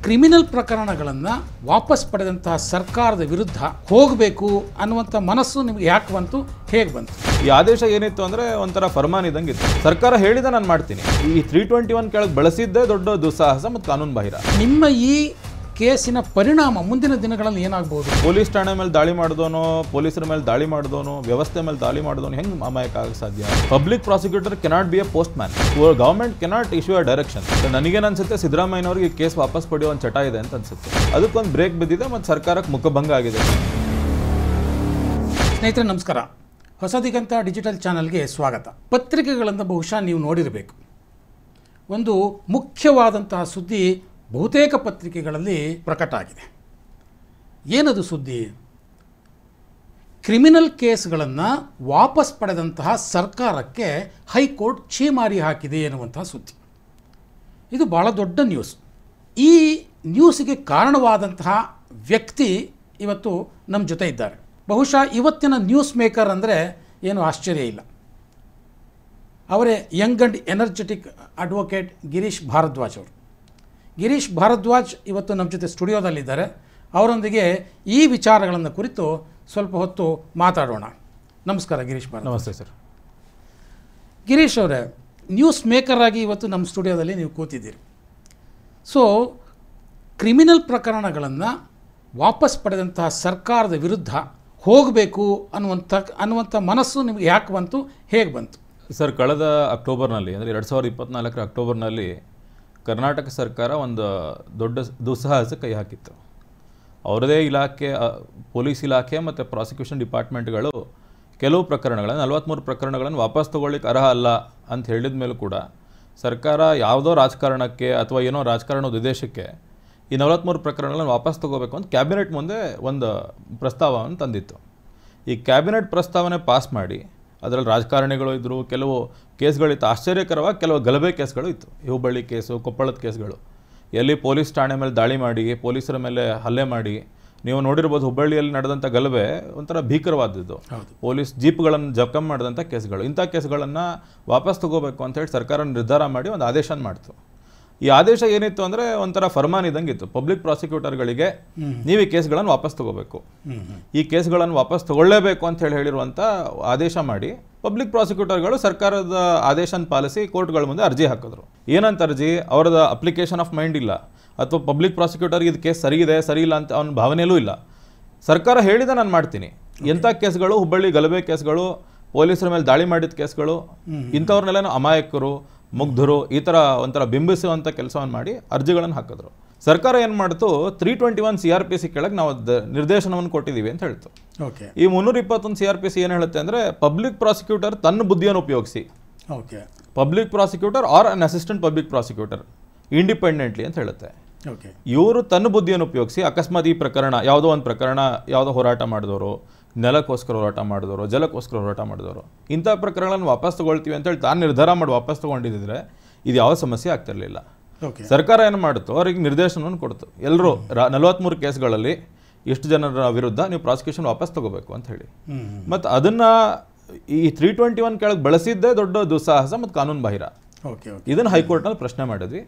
Criminal ಪ್ರಕರಣಗಳನ್ನು ವಾಪಸ್ ಪಡೆದಂತಹ ಸರ್ಕಾರದ ವಿರುದ್ಧ ಹೋಗಬೇಕು ಅನ್ನುವಂಥ ಮನಸ್ಸು ನಿಮಗೆ ಯಾಕೆ ಬಂತು, ಹೇಗೆ ಬಂತು? ಈ ಆದೇಶ ಏನಿತ್ತು ಅಂದರೆ ಒಂಥರ ಫರ್ಮಾನ್ ಇದ್ದಂಗೆ ಇತ್ತು. ಸರ್ಕಾರ ಹೇಳಿದ ನಾನು ಮಾಡ್ತೀನಿ. ಈ 321 ಕೆಳಗೆ ಬಳಸಿದ್ದೇ ದೊಡ್ಡ ದುಸ್ಸಾಹಸ ಮತ್ತು ಕಾನೂನು ಬಾಹಿರ. ನಿಮ್ಮ ಈ ಕೇಸಿನ ಪರಿಣಾಮ ಮುಂದಿನ ದಿನಗಳಲ್ಲಿ ಏನಾಗಬಹುದು? ಪೊಲೀಸ್ ಠಾಣೆ ಮೇಲೆ ದಾಳಿ ಮಾಡಿದೋನು, ಪೊಲೀಸರ ಮೇಲೆ ದಾಳಿ ಮಾಡಿದೋನು, ವ್ಯವಸ್ಥೆ ಮೇಲೆ ದಾಳಿ ಮಾಡಿದೋನು ಹೆಂಗೆ ಅಮಾಯಕ ಆಗಕ್ಕೆ ಸಾಧ್ಯ? Public prosecutor cannot be A post man. Government cannot issue a direction. ನನಗೇನು ಅನ್ಸುತ್ತೆ, ಸಿದ್ದರಾಮಯ್ಯನವ್ರಿಗೆ ಕೇಸ್ ವಾಪಸ್ ಪಡೆಯೋ ಒಂದು ಚಟ ಇದೆ ಅಂತ ಅನ್ಸುತ್ತೆ. ಅದಕ್ಕೊಂದು ಬ್ರೇಕ್ ಬಿದ್ದಿದೆ ಮತ್ತು ಸರ್ಕಾರಕ್ಕೆ ಮುಖಭಂಗ ಆಗಿದೆ. ಸ್ನೇಹಿತರೆ ನಮಸ್ಕಾರ, ಹೊಸ ದಿಗಂತ ಡಿಜಿಟಲ್ ಚಾನಲ್ಗೆ ಸ್ವಾಗತ. ಪತ್ರಿಕೆಗಳನ್ನು ಬಹುಶಃ ನೀವು ನೋಡಿರಬೇಕು. ಒಂದು ಮುಖ್ಯವಾದಂತಹ ಸುದ್ದಿ ಬಹುತೇಕ ಪತ್ರಿಕೆಗಳಲ್ಲಿ ಪ್ರಕಟ ಆಗಿದೆ. ಏನದು ಸುದ್ದಿ? ಕ್ರಿಮಿನಲ್ ಕೇಸ್ಗಳನ್ನು ವಾಪಸ್ ಪಡೆದಂತಹ ಸರ್ಕಾರಕ್ಕೆ ಹೈಕೋರ್ಟ್ ಛೀಮಾರಿ ಹಾಕಿದೆ ಎನ್ನುವಂತಹ ಸುದ್ದಿ. ಇದು ಭಾಳ ದೊಡ್ಡ ನ್ಯೂಸ್. ಈ ನ್ಯೂಸಿಗೆ ಕಾರಣವಾದಂತಹ ವ್ಯಕ್ತಿ ಇವತ್ತು ನಮ್ಮ ಜೊತೆ ಇದ್ದಾರೆ. ಬಹುಶಃ ಇವತ್ತಿನ ನ್ಯೂಸ್ ಮೇಕರ್ ಅಂದರೆ ಏನು ಆಶ್ಚರ್ಯ ಇಲ್ಲ. ಅವರೇ young and energetic advocate Girish Bharadwaj ಅವರು. ಗಿರೀಶ್ ಭಾರದ್ವಾಜ್ ಇವತ್ತು ನಮ್ಮ ಜೊತೆ ಸ್ಟುಡಿಯೋದಲ್ಲಿದ್ದಾರೆ. ಅವರೊಂದಿಗೆ ಈ ವಿಚಾರಗಳನ್ನು ಕುರಿತು ಸ್ವಲ್ಪ ಹೊತ್ತು ಮಾತಾಡೋಣ. ನಮಸ್ಕಾರ ಗಿರೀಶ್ ಭಾರದ್ವಾಜ್. ನಮಸ್ತೆ ಸರ್. ಗಿರೀಶ್ ಅವರೇ, ನ್ಯೂಸ್ ಮೇಕರ್ ಆಗಿ ಇವತ್ತು ನಮ್ಮ ಸ್ಟುಡಿಯೋದಲ್ಲಿ ನೀವು ಕೂತಿದ್ದೀರಿ. ಸೊ ಕ್ರಿಮಿನಲ್ ಪ್ರಕರಣಗಳನ್ನು ವಾಪಸ್ ಪಡೆದಂತಹ ಸರ್ಕಾರದ ವಿರುದ್ಧ ಹೋಗಬೇಕು ಅನ್ನುವಂಥ ಮನಸ್ಸು ನಿಮಗೆ ಯಾಕೆ ಬಂತು, ಹೇಗೆ ಬಂತು? ಸರ್, ಕಳೆದ ಅಕ್ಟೋಬರ್ನಲ್ಲಿ ಅಂದರೆ 2024 ಅಕ್ಟೋಬರ್ನಲ್ಲಿ ಕರ್ನಾಟಕ ಸರ್ಕಾರ ಒಂದು ದೊಡ್ಡ ದುಸ್ಸಾಹಸ ಕೈ ಹಾಕಿತ್ತು. ಅವರದೇ ಇಲಾಖೆ, ಪೊಲೀಸ್ ಇಲಾಖೆ ಮತ್ತು ಪ್ರಾಸಿಕ್ಯೂಷನ್ ಡಿಪಾರ್ಟ್ಮೆಂಟ್ಗಳು ಕೆಲವು ಪ್ರಕರಣಗಳನ್ನು 43 ಪ್ರಕರಣಗಳನ್ನು ವಾಪಸ್ ತೊಗೊಳ್ಳಿಕ್ಕೆ ಅರ್ಹ ಅಲ್ಲ ಅಂತ ಹೇಳಿದ ಮೇಲೂ ಕೂಡ ಸರ್ಕಾರ ಯಾವುದೋ ರಾಜಕಾರಣಕ್ಕೆ ಅಥವಾ ಏನೋ ರಾಜಕಾರಣದ ಉದ್ದೇಶಕ್ಕೆ ಈ 43 ಪ್ರಕರಣಗಳನ್ನು ವಾಪಸ್ ತೊಗೋಬೇಕು ಅಂತ ಕ್ಯಾಬಿನೆಟ್ ಮುಂದೆ ಒಂದು ಪ್ರಸ್ತಾವವನ್ನು ತಂದಿತ್ತು. ಈ ಕ್ಯಾಬಿನೆಟ್ ಪ್ರಸ್ತಾವನೆ ಪಾಸ್ ಮಾಡಿ ಅದರಲ್ಲಿ ರಾಜಕಾರಣಿಗಳು ಇದ್ದರು, ಕೆಲವು ಕೇಸ್ಗಳಿತ್ತು. ಆಶ್ಚರ್ಯಕರವಾಗಿ ಕೆಲವು ಗಲಭೆ ಕೇಸ್ಗಳು ಇತ್ತು. ಹುಬ್ಬಳ್ಳಿ ಕೇಸು, ಕೊಪ್ಪಳದ ಕೇಸ್ಗಳು, ಎಲ್ಲಿ ಪೊಲೀಸ್ ಠಾಣೆ ಮೇಲೆ ದಾಳಿ ಮಾಡಿ, ಪೊಲೀಸರ ಮೇಲೆ ಹಲ್ಲೆ ಮಾಡಿ. ನೀವು ನೋಡಿರ್ಬೋದು, ಹುಬ್ಬಳ್ಳಿಯಲ್ಲಿ ನಡೆದಂಥ ಗಲಭೆ ಒಂಥರ ಭೀಕರವಾದದ್ದು. ಪೊಲೀಸ್ ಜೀಪ್ಗಳನ್ನು ಜಖಂ ಮಾಡಿದಂಥ ಕೇಸ್ಗಳು. ಇಂಥ ಕೇಸ್ಗಳನ್ನು ವಾಪಸ್ ತಗೋಬೇಕು ಅಂತೇಳಿ ಸರ್ಕಾರ ನಿರ್ಧಾರ ಮಾಡಿ ಒಂದು ಆದೇಶ ಮಾಡ್ತು. ಈ ಆದೇಶ ಏನಿತ್ತು ಅಂದರೆ ಒಂಥರ ಫರ್ಮಾನ್ ಇದ್ದಂಗೆ ಇತ್ತು. ಪಬ್ಲಿಕ್ ಪ್ರಾಸಿಕ್ಯೂಟರ್ಗಳಿಗೆ ನೀವು ಈ ಕೇಸ್ಗಳನ್ನು ವಾಪಸ್ ತಗೋಬೇಕು, ಈ ಕೇಸ್ಗಳನ್ನು ವಾಪಸ್ ತಗೊಳ್ಳೇಬೇಕು ಅಂತ ಹೇಳಿರುವಂಥ ಆದೇಶ ಮಾಡಿ ಪಬ್ಲಿಕ್ ಪ್ರಾಸಿಕ್ಯೂಟರ್ಗಳು ಸರ್ಕಾರದ ಆದೇಶನ ಪಾಲಿಸಿ ಕೋರ್ಟ್ಗಳ ಮುಂದೆ ಅರ್ಜಿ ಹಾಕಿದ್ರು. ಏನಂತ ಅರ್ಜಿ? ಅವರದ ಅಪ್ಲಿಕೇಶನ್ ಆಫ್ ಮೈಂಡ್ ಇಲ್ಲ, ಅಥವಾ ಪಬ್ಲಿಕ್ ಪ್ರಾಸಿಕ್ಯೂಟರ್ಗೆ ಇದು ಕೇಸ್ ಸರಿ ಇದೆ ಸರಿ ಇಲ್ಲ ಅಂತ ಅವನ ಭಾವನೆಯಲ್ಲೂ ಇಲ್ಲ. ಸರ್ಕಾರ ಹೇಳಿದ ನಾನು ಮಾಡ್ತೀನಿ. ಎಂಥ ಕೇಸ್ಗಳು? ಹುಬ್ಬಳ್ಳಿ ಗಲಭೆ ಕೇಸ್ಗಳು, ಪೊಲೀಸರ ಮೇಲೆ ದಾಳಿ ಮಾಡಿದ ಕೇಸ್ಗಳು, ಇಂಥವ್ರನ್ನೆಲ್ಲ ಅಮಾಯಕರು, ಮುಗ್ಧರು, ಈ ಥರ ಒಂಥರ ಬಿಂಬಿಸುವಂಥ ಕೆಲಸವನ್ನು ಮಾಡಿ ಅರ್ಜಿಗಳನ್ನು ಹಾಕಿದ್ರು. ಸರ್ಕಾರ ಏನು ಮಾಡ್ತು, 321 CRPC ಕೆಳಗೆ ನಾವು ನಿರ್ದೇಶನವನ್ನು ಕೊಟ್ಟಿದ್ದೀವಿ ಅಂತ ಹೇಳ್ತು. ಈ 321 CRPC ಏನು ಹೇಳುತ್ತೆ ಅಂದರೆ, ಪಬ್ಲಿಕ್ ಪ್ರಾಸಿಕ್ಯೂಟರ್ ತನ್ನ ಬುದ್ಧಿಯನ್ನು ಉಪಯೋಗಿಸಿ, ಪಬ್ಲಿಕ್ ಪ್ರಾಸಿಕ್ಯೂಟರ್ ಆರ್ ಅನ್ ಅಸಿಸ್ಟೆಂಟ್ ಪಬ್ಲಿಕ್ ಪ್ರಾಸಿಕ್ಯೂಟರ್ ಇಂಡಿಪೆಂಡೆಂಟ್ಲಿ ಅಂತ ಹೇಳುತ್ತೆ. ಇವರು ತನ್ನ ಬುದ್ಧಿಯನ್ನು ಉಪಯೋಗಿಸಿ ಅಕಸ್ಮಾತ್ ಈ ಪ್ರಕರಣ ಯಾವುದೋ ಒಂದು ಪ್ರಕರಣ, ಯಾವುದೋ ಹೋರಾಟ ಮಾಡಿದವರು, ನೆಲಕ್ಕೋಸ್ಕರ ಹೋರಾಟ ಮಾಡಿದವರು, ಜಲಕ್ಕೋಸ್ಕರ ಹೋರಾಟ ಮಾಡಿದವರು, ಇಂಥ ಪ್ರಕರಣಗಳನ್ನು ವಾಪಸ್ ತೊಗೊಳ್ತೀವಿ ಅಂತೇಳಿ ತಾನು ನಿರ್ಧಾರ ಮಾಡಿ ವಾಪಸ್ ತೊಗೊಂಡಿದ್ದರೆ ಇದು ಯಾವ ಸಮಸ್ಯೆ ಆಗ್ತಿರಲಿಲ್ಲ. ಸರ್ಕಾರ ಏನು ಮಾಡುತ್ತೋ ಅವ್ರಿಗೆ ನಿರ್ದೇಶನವನ್ನು ಕೊಡ್ತು. ಎಲ್ಲರೂ 43 ಕೇಸ್ಗಳಲ್ಲಿ ಎಷ್ಟು ಜನರ ವಿರುದ್ಧ ನೀವು ಪ್ರಾಸಿಕ್ಯೂಷನ್ ವಾಪಸ್ ತಗೋಬೇಕು ಅಂತ ಹೇಳಿ. ಮತ್ತು ಅದನ್ನು ಈ 321 ಕೆಳಗೆ ಬಳಸಿದ್ದೇ ದೊಡ್ಡ ದುಸ್ಸಾಹಸ ಮತ್ತು ಕಾನೂನು ಬಾಹಿರ. ಇದನ್ನು ಹೈಕೋರ್ಟ್ನಲ್ಲಿ ಪ್ರಶ್ನೆ ಮಾಡಿದ್ವಿ.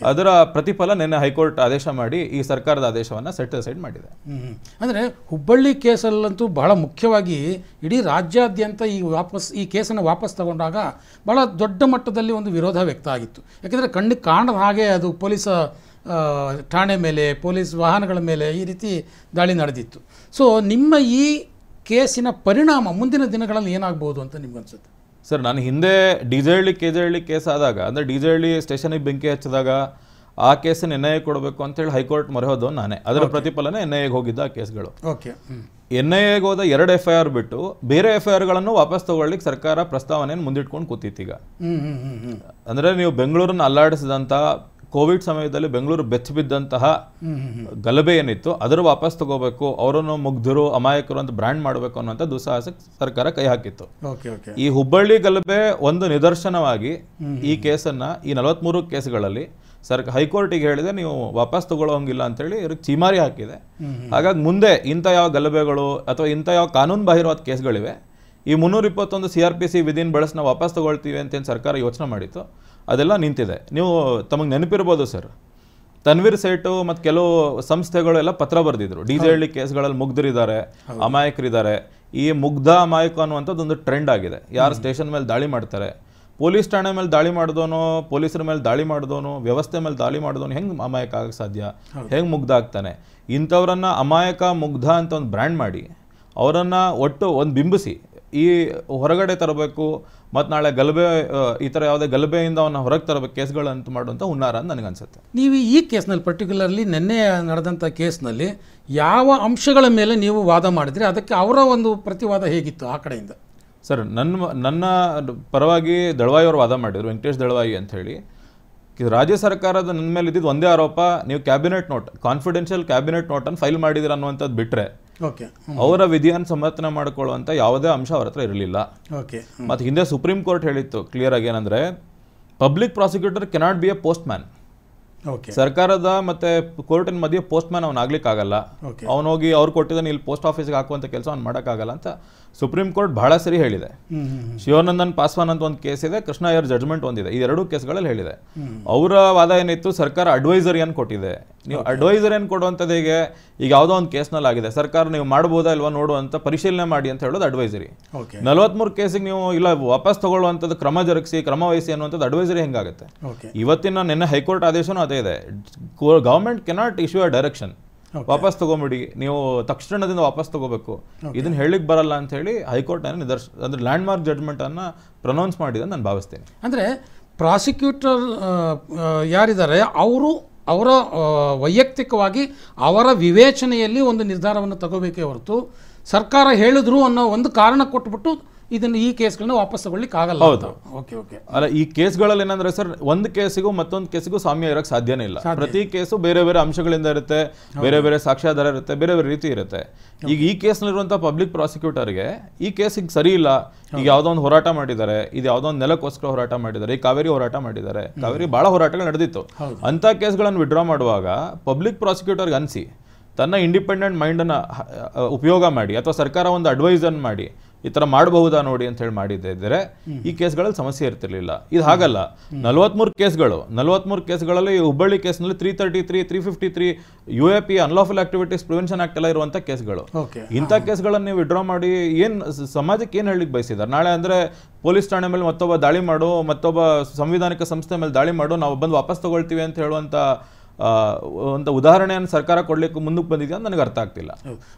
ಅದರ ಪ್ರತಿಫಲ ನಿನ್ನೆ ಹೈಕೋರ್ಟ್ ಆದೇಶ ಮಾಡಿ ಈ ಸರ್ಕಾರದ ಆದೇಶವನ್ನು ಸೆಟ್ ಅಸೈಡ್ ಮಾಡಿದೆ. ಅಂದರೆ ಹುಬ್ಬಳ್ಳಿ ಕೇಸಲ್ಲಂತೂ ಬಹಳ ಮುಖ್ಯವಾಗಿ ಇಡೀ ರಾಜ್ಯಾದ್ಯಂತ ಈ ಕೇಸನ್ನು ವಾಪಸ್ ತಗೊಂಡಾಗ ಬಹಳ ದೊಡ್ಡ ಮಟ್ಟದಲ್ಲಿ ಒಂದು ವಿರೋಧ ವ್ಯಕ್ತ ಆಗಿತ್ತು. ಯಾಕೆಂದರೆ ಕಣ್ಣಿಗೆ ಕಾಣದ ಹಾಗೆ ಅದು ಪೊಲೀಸ್ ಠಾಣೆ ಮೇಲೆ, ಪೊಲೀಸ್ ವಾಹನಗಳ ಮೇಲೆ ಈ ರೀತಿ ದಾಳಿ ನಡೆದಿತ್ತು. ಸೊ ನಿಮ್ಮ ಈ ಕೇಸಿನ ಪರಿಣಾಮ ಮುಂದಿನ ದಿನಗಳಲ್ಲಿ ಏನಾಗ್ಬೋದು ಅಂತ ನಿಮ್ಗನ್ಸುತ್ತೆ? ಸರ್, ನಾನು ಹಿಂದೆ ಡಿಜೆಹಳ್ಳಿ ಕೆಜೆಹಳ್ಳಿ ಕೇಸ್ ಆದಾಗ, ಅಂದರೆ ಡಿಜೆಹಳ್ಳಿ ಸ್ಟೇಷನಿಗೆ ಬೆಂಕಿ ಹಚ್ಚಿದಾಗ ಆ ಕೇಸನ್ನು NIA ಕೊಡಬೇಕು ಅಂತೇಳಿ ಹೈಕೋರ್ಟ್ ಮೊರೆ ಹೋದವನು ನಾನೇ. ಅದರ ಪ್ರತಿಫಲನೆ NIAಗೆ ಹೋಗಿದ್ದ ಆ ಕೇಸ್ಗಳು. NIAಗೆ ಹೋದ 2 FIR ಬಿಟ್ಟು ಬೇರೆ FIRಗಳನ್ನು ವಾಪಸ್ ತಗೊಳ್ಳಿಕ್ಕೆ ಸರ್ಕಾರ ಪ್ರಸ್ತಾವನೆಯನ್ನು ಮುಂದಿಟ್ಕೊಂಡು ಕೂತಿತ್ತೀಗ. ಅಂದರೆ ನೀವು ಬೆಂಗಳೂರನ್ನು ಅಲ್ಲಾಡಿಸಿದಂಥ, ಕೋವಿಡ್ ಸಮಯದಲ್ಲಿ ಬೆಂಗಳೂರು ಬೆಚ್ಚಬಿದ್ದಂತಹ ಗಲಭೆ ಏನಿತ್ತು ಅದರ ವಾಪಸ್ ತಗೋಬೇಕು, ಅವರನ್ನು ಮುಗ್ಧರು, ಅಮಾಯಕರು ಅಂತ ಬ್ರ್ಯಾಂಡ್ ಮಾಡಬೇಕು ಅನ್ನೋಂಥ ದುಸ್ಸಾಹಸಕ್ಕೆ ಸರ್ಕಾರ ಕೈ ಹಾಕಿತ್ತು. ಈ ಹುಬ್ಬಳ್ಳಿ ಗಲಭೆ ಒಂದು ನಿದರ್ಶನವಾಗಿ ಈ ಕೇಸನ್ನು, ಈ 43 ಕೇಸ್ಗಳಲ್ಲಿ ಹೈಕೋರ್ಟಿಗೆ ಹೇಳಿದೆ ನೀವು ವಾಪಸ್ ತಗೊಳ್ಳೋಂಗಿಲ್ಲ ಅಂತೇಳಿ ಇವ್ರಿಗೆ ಚೀಮಾರಿ ಹಾಕಿದೆ. ಹಾಗಾಗಿ ಮುಂದೆ ಇಂಥ ಯಾವ ಗಲಭೆಗಳು ಅಥವಾ ಇಂಥ ಯಾವ ಕಾನೂನು ಬಾಹಿರವಾದ ಕೇಸ್ಗಳಿವೆ, ಈ 321 CRPC ವಿಧಿನ ಬಳಸಿ ನಾವು ವಾಪಸ್ ತಗೊಳ್ತೀವಿ ಅಂತೇನು ಸರ್ಕಾರ ಯೋಚನೆ ಮಾಡಿತ್ತು, ಅದೆಲ್ಲ ನಿಂತಿದೆ. ನೀವು ತಮಗೆ ನೆನಪಿರ್ಬೋದು ಸರ್, ತನ್ವೀರ್ ಸೇಠು ಮತ್ತು ಕೆಲವು ಸಂಸ್ಥೆಗಳು ಎಲ್ಲ ಪತ್ರ ಬರೆದಿದ್ರು. ಡಿಜೆಹಳ್ಳಿ ಕೇಸ್ಗಳಲ್ಲಿ ಮುಗ್ಧರಿದ್ದಾರೆ, ಅಮಾಯಕರಿದ್ದಾರೆ. ಈ ಮುಗ್ಧ ಅಮಾಯಕ ಅನ್ನುವಂಥದ್ದು ಒಂದು ಟ್ರೆಂಡ್ ಆಗಿದೆ. ಯಾರು ಸ್ಟೇಷನ್ ಮೇಲೆ ದಾಳಿ ಮಾಡ್ತಾರೆ, ಪೊಲೀಸ್ ಠಾಣೆ ಮೇಲೆ ದಾಳಿ ಮಾಡಿದೋನು, ಪೊಲೀಸರ ಮೇಲೆ ದಾಳಿ ಮಾಡಿದೋನು, ವ್ಯವಸ್ಥೆ ಮೇಲೆ ದಾಳಿ ಮಾಡಿದೋನು ಹೆಂಗೆ ಅಮಾಯಕ ಆಗಕ್ಕೆ ಸಾಧ್ಯ, ಹೆಂಗೆ ಮುಗ್ಧ ಆಗ್ತಾನೆ? ಇಂಥವ್ರನ್ನ ಅಮಾಯಕ ಮುಗ್ಧ ಅಂತ ಒಂದು ಬ್ರ್ಯಾಂಡ್ ಮಾಡಿ ಅವರನ್ನು ಒಟ್ಟು ಒಂದು ಬಿಂಬಿಸಿ ಈ ಹೊರಗಡೆ ತರಬೇಕು ಮತ್ತು ನಾಳೆ ಗಲಭೆ ಈ ಥರ ಯಾವುದೇ ಗಲಭೆಯಿಂದ ಅವನ್ನ ಹೊರಗೆ ತರಬೇಕು ಕೇಸ್ಗಳಂತ ಮಾಡುವಂಥ ಹುನ್ನಾರ ಅಂತ ನನಗನ್ಸುತ್ತೆ. ನೀವು ಈ ಕೇಸ್ನಲ್ಲಿ ಪರ್ಟಿಕ್ಯುಲರ್ಲಿ ನಿನ್ನೆ ನಡೆದಂಥ ಕೇಸ್ನಲ್ಲಿ ಯಾವ ಅಂಶಗಳ ಮೇಲೆ ನೀವು ವಾದ ಮಾಡಿದ್ರಿ, ಅದಕ್ಕೆ ಅವರ ಒಂದು ಪ್ರತಿವಾದ ಹೇಗಿತ್ತು ಆ ಕಡೆಯಿಂದ? ಸರ್, ನನ್ನ ಪರವಾಗಿ ದಳವಾಯಿ ಅವರು ವಾದ ಮಾಡಿದರು, ವೆಂಕಟೇಶ್ ದಳವಾಯಿ ಅಂತ ಹೇಳಿ. ರಾಜ್ಯ ಸರ್ಕಾರದ ನನ್ನ ಮೇಲೆ ಇದ್ದಿದ್ದು ಒಂದೇ ಆರೋಪ, ನೀವು ಕ್ಯಾಬಿನೆಟ್ ನೋಟ್, ಕಾನ್ಫಿಡೆನ್ಷಿಯಲ್ ಕ್ಯಾಬಿನೆಟ್ ನೋಟನ್ನು ಫೈಲ್ ಮಾಡಿದಿರ ಅನ್ನುವಂಥದ್ದು ಬಿಟ್ಟರೆ ಅವರ ವಿಧಿಯನ್ನು ಸಮರ್ಥನೆ ಮಾಡಿಕೊಳ್ಳುವಂಥ ಯಾವುದೇ ಅಂಶ ಅವ್ರ ಹತ್ರ ಇರಲಿಲ್ಲ. ಮತ್ತು ಹಿಂದೆ ಸುಪ್ರೀಂ ಕೋರ್ಟ್ ಹೇಳಿತ್ತು ಕ್ಲಿಯರ್ ಆಗಿ ಏನಂದರೆ, public prosecutor cannot be A post man. ಸರ್ಕಾರದ ಮತ್ತೆ ಕೋರ್ಟಿನ ಮಧ್ಯೆ ಪೋಸ್ಟ್ ಮ್ಯಾನ್ ಅವ್ನು ಆಗ್ಲಿಕ್ಕಾಗಲ್ಲ. ಅವನು ಹೋಗಿ ಅವ್ರು ಕೊಟ್ಟಿದ್ದಾನೆ ಇಲ್ಲಿ ಪೋಸ್ಟ್ ಆಫೀಸ್ಗೆ ಹಾಕುವಂಥ ಕೆಲಸ ಅವ್ನು ಮಾಡೋಕ್ಕಾಗಲ್ಲ ಅಂತ ಸುಪ್ರೀಂ ಕೋರ್ಟ್ ಬಹಳ ಸರಿ ಹೇಳಿದೆ. ಶಿವಾನಂದನ್ ಪಾಸ್ವಾನ್ ಅಂತ ಒಂದು ಕೇಸ್ ಇದೆ, ಕೃಷ್ಣ ಅಯ್ಯರ್ ಜಡ್ಜ್ಮೆಂಟ್ ಒಂದಿದೆ. ಈ ಎರಡೂ ಕೇಸ್ಗಳಲ್ಲಿ ಹೇಳಿದೆ. ಅವರ ವಾದ ಏನಿತ್ತು, ಸರ್ಕಾರ ಅಡ್ವೈಸರಿಯನ್ನು ಕೊಟ್ಟಿದೆ. ನೀವು ಅಡ್ವೈಸರಿಯನ್ನು ಕೊಡುವಂಥದ್ದು ಹೇಗೆ? ಈಗ ಯಾವುದೋ ಒಂದು ಕೇಸ್ನಲ್ಲಿ ಆಗಿದೆ, ಸರ್ಕಾರ ನೀವು ಮಾಡ್ಬೋದಾ ಇಲ್ವಾ ನೋಡುವಂಥ ಪರಿಶೀಲನೆ ಮಾಡಿ ಅಂತ ಹೇಳೋದು ಅಡ್ವೈಸರಿ. 43 ಕೇಸಿಗೆ ನೀವು ಇಲ್ಲ ವಾಪಸ್ ತಗೊಳ್ಳುವಂಥದ್ದು ಕ್ರಮ ಜರುಗಿಸಿ, ಕ್ರಮ ವಹಿಸಿ ಅನ್ನುವಂಥದ್ದು ಅಡ್ವೈಸರಿ ಹೆಂಗಾಗುತ್ತೆ? ಇವತ್ತಿನ ನಿನ್ನೆ ಹೈಕೋರ್ಟ್ ಆದೇಶನೂ ಅದೇ ಇದೆ. ಗವರ್ಮೆಂಟ್ ಕೆನಾಟ್ ಇಶ್ಯೂ ಅ ಡೈರೆಕ್ಷನ್, ವಾಪಸ್ ತಗೊಂಬಿಡಿ, ನೀವು ತಕ್ಷಣದಿಂದ ವಾಪಸ್ ತಗೋಬೇಕು, ಇದನ್ನ ಹೇಳಿಕ್ ಬರಲ್ಲ ಅಂತ ಹೇಳಿ ಹೈಕೋರ್ಟ್ ಅಂದ್ರೆ ಲ್ಯಾಂಡ್ ಮಾರ್ಕ್ ಜಡ್ಜ್ಮೆಂಟ್ ಅನ್ನ ಪ್ರೊನೌನ್ಸ್ ಮಾಡಿದೆ ನಾನು ಭಾವಿಸ್ತೇನೆ. ಅಂದ್ರೆ ಪ್ರಾಸಿಕ್ಯೂಟರ್ ಯಾರಿದ್ದಾರೆ ಅವರ ವೈಯಕ್ತಿಕವಾಗಿ ಅವರ ವಿವೇಚನೆಯಲ್ಲಿ ಒಂದು ನಿರ್ಧಾರವನ್ನು ತಗೋಬೇಕೇ ಹೊರತು ಸರ್ಕಾರ ಹೇಳಿದ್ರು ಅನ್ನೋ ಒಂದು ಕಾರಣ ಕೊಟ್ಬಿಟ್ಟು ಇದನ್ನು ಈ ಕೇಸ್ಗಳನ್ನ ವಾಪಸ್ ತಗೊಳ್ಳಿಕ್ಕೆ ಆಗಲ್ಲ. ಹೌದು, ಅಲ್ಲ ಈ ಕೇಸ್ಗಳಲ್ಲಿ ಏನಂದ್ರೆ ಸರ್, ಒಂದು ಕೇಸಿಗೂ ಮತ್ತೊಂದು ಕೇಸಿಗೂ ಸಾಮ್ಯ ಇರಕ್ಕೆ ಸಾಧ್ಯನೇ ಇಲ್ಲ. ಪ್ರತಿ ಕೇಸು ಬೇರೆ ಬೇರೆ ಅಂಶಗಳಿಂದ ಇರುತ್ತೆ, ಬೇರೆ ಬೇರೆ ಸಾಕ್ಷ್ಯಾಧಾರ ಇರುತ್ತೆ, ಬೇರೆ ಬೇರೆ ರೀತಿ ಇರುತ್ತೆ. ಈಗ ಈ ಕೇಸ್ನಲ್ಲಿರುವಂಥ ಪಬ್ಲಿಕ್ ಪ್ರಾಸಿಕ್ಯೂಟರ್ಗೆ ಈ ಕೇಸಿಗೆ ಸರಿ ಇಲ್ಲ, ಈಗ ಯಾವುದೋ ಒಂದು ಹೋರಾಟ ಮಾಡಿದ್ದಾರೆ, ಇದು ಯಾವುದೋ ಒಂದು ನೆಲಕ್ಕೋಸ್ಕರ ಹೋರಾಟ ಮಾಡಿದ್ದಾರೆ, ಈ ಕಾವೇರಿ ಹೋರಾಟ ಮಾಡಿದ್ದಾರೆ, ಕಾವೇರಿ ಬಹಳ ಹೋರಾಟಗಳು ನಡೆದಿತ್ತು. ಅಂತ ಕೇಸ್ಗಳನ್ನು ವಿಡ್ರಾ ಮಾಡುವಾಗ ಪಬ್ಲಿಕ್ ಪ್ರಾಸಿಕ್ಯೂಟರ್ಗೆ ಅನಿಸಿ ತನ್ನ ಇಂಡಿಪೆಂಡೆಂಟ್ ಮೈಂಡನ್ನು ಉಪಯೋಗ ಮಾಡಿ ಅಥವಾ ಸರ್ಕಾರ ಒಂದು ಅಡ್ವೈಸನ್ನು ಮಾಡಿ ಈ ಥರ ಮಾಡಬಹುದಾ ನೋಡಿ ಅಂತ ಹೇಳಿ ಮಾಡಿದ್ದರೆ ಈ ಕೇಸ್ಗಳಲ್ಲಿ ಸಮಸ್ಯೆ ಇರ್ತಿರ್ಲಿಲ್ಲ. ಇದು ಹಾಗಲ್ಲ. 43 ಕೇಸ್ಗಳಲ್ಲಿ ಹುಬ್ಬಳ್ಳಿ ಕೇಸ್ನಲ್ಲಿ 333, 353 UAP unlawful activities prevention act ಎಲ್ಲ ಇರುವಂಥ ಕೇಸ್ಗಳು. ಇಂಥ ಕೇಸ್ಗಳನ್ನು ನೀವು ವಿಡ್ರಾ ಮಾಡಿ ಸಮಾಜಕ್ಕೆ ಏನು ಹೇಳಲಿಕ್ಕೆ ಬಯಸಿದ್ದಾರೆ? ನಾಳೆ ಅಂದರೆ ಪೊಲೀಸ್ ಠಾಣೆ ಮೇಲೆ ಮತ್ತೊಬ್ಬ ದಾಳಿ ಮಾಡು, ಮತ್ತೊಬ್ಬ ಸಂವಿಧಾನಿಕ ಸಂಸ್ಥೆ ಮೇಲೆ ದಾಳಿ ಮಾಡು, ನಾವು ಬಂದು ವಾಪಸ್ ತಗೊಳ್ತೀವಿ ಅಂತ ಹೇಳುವಂಥ ಒಂದು ಉದಾಹರಣೆಯನ್ನು ಸರ್ಕಾರ ಕೊಡಲಿಕ್ಕೆ ಮುಂದಕ್ಕೆ ಬಂದಿದೆ ಅಂತ ನನಗೆ ಅರ್ಥ ಆಗ್ತಿಲ್ಲ.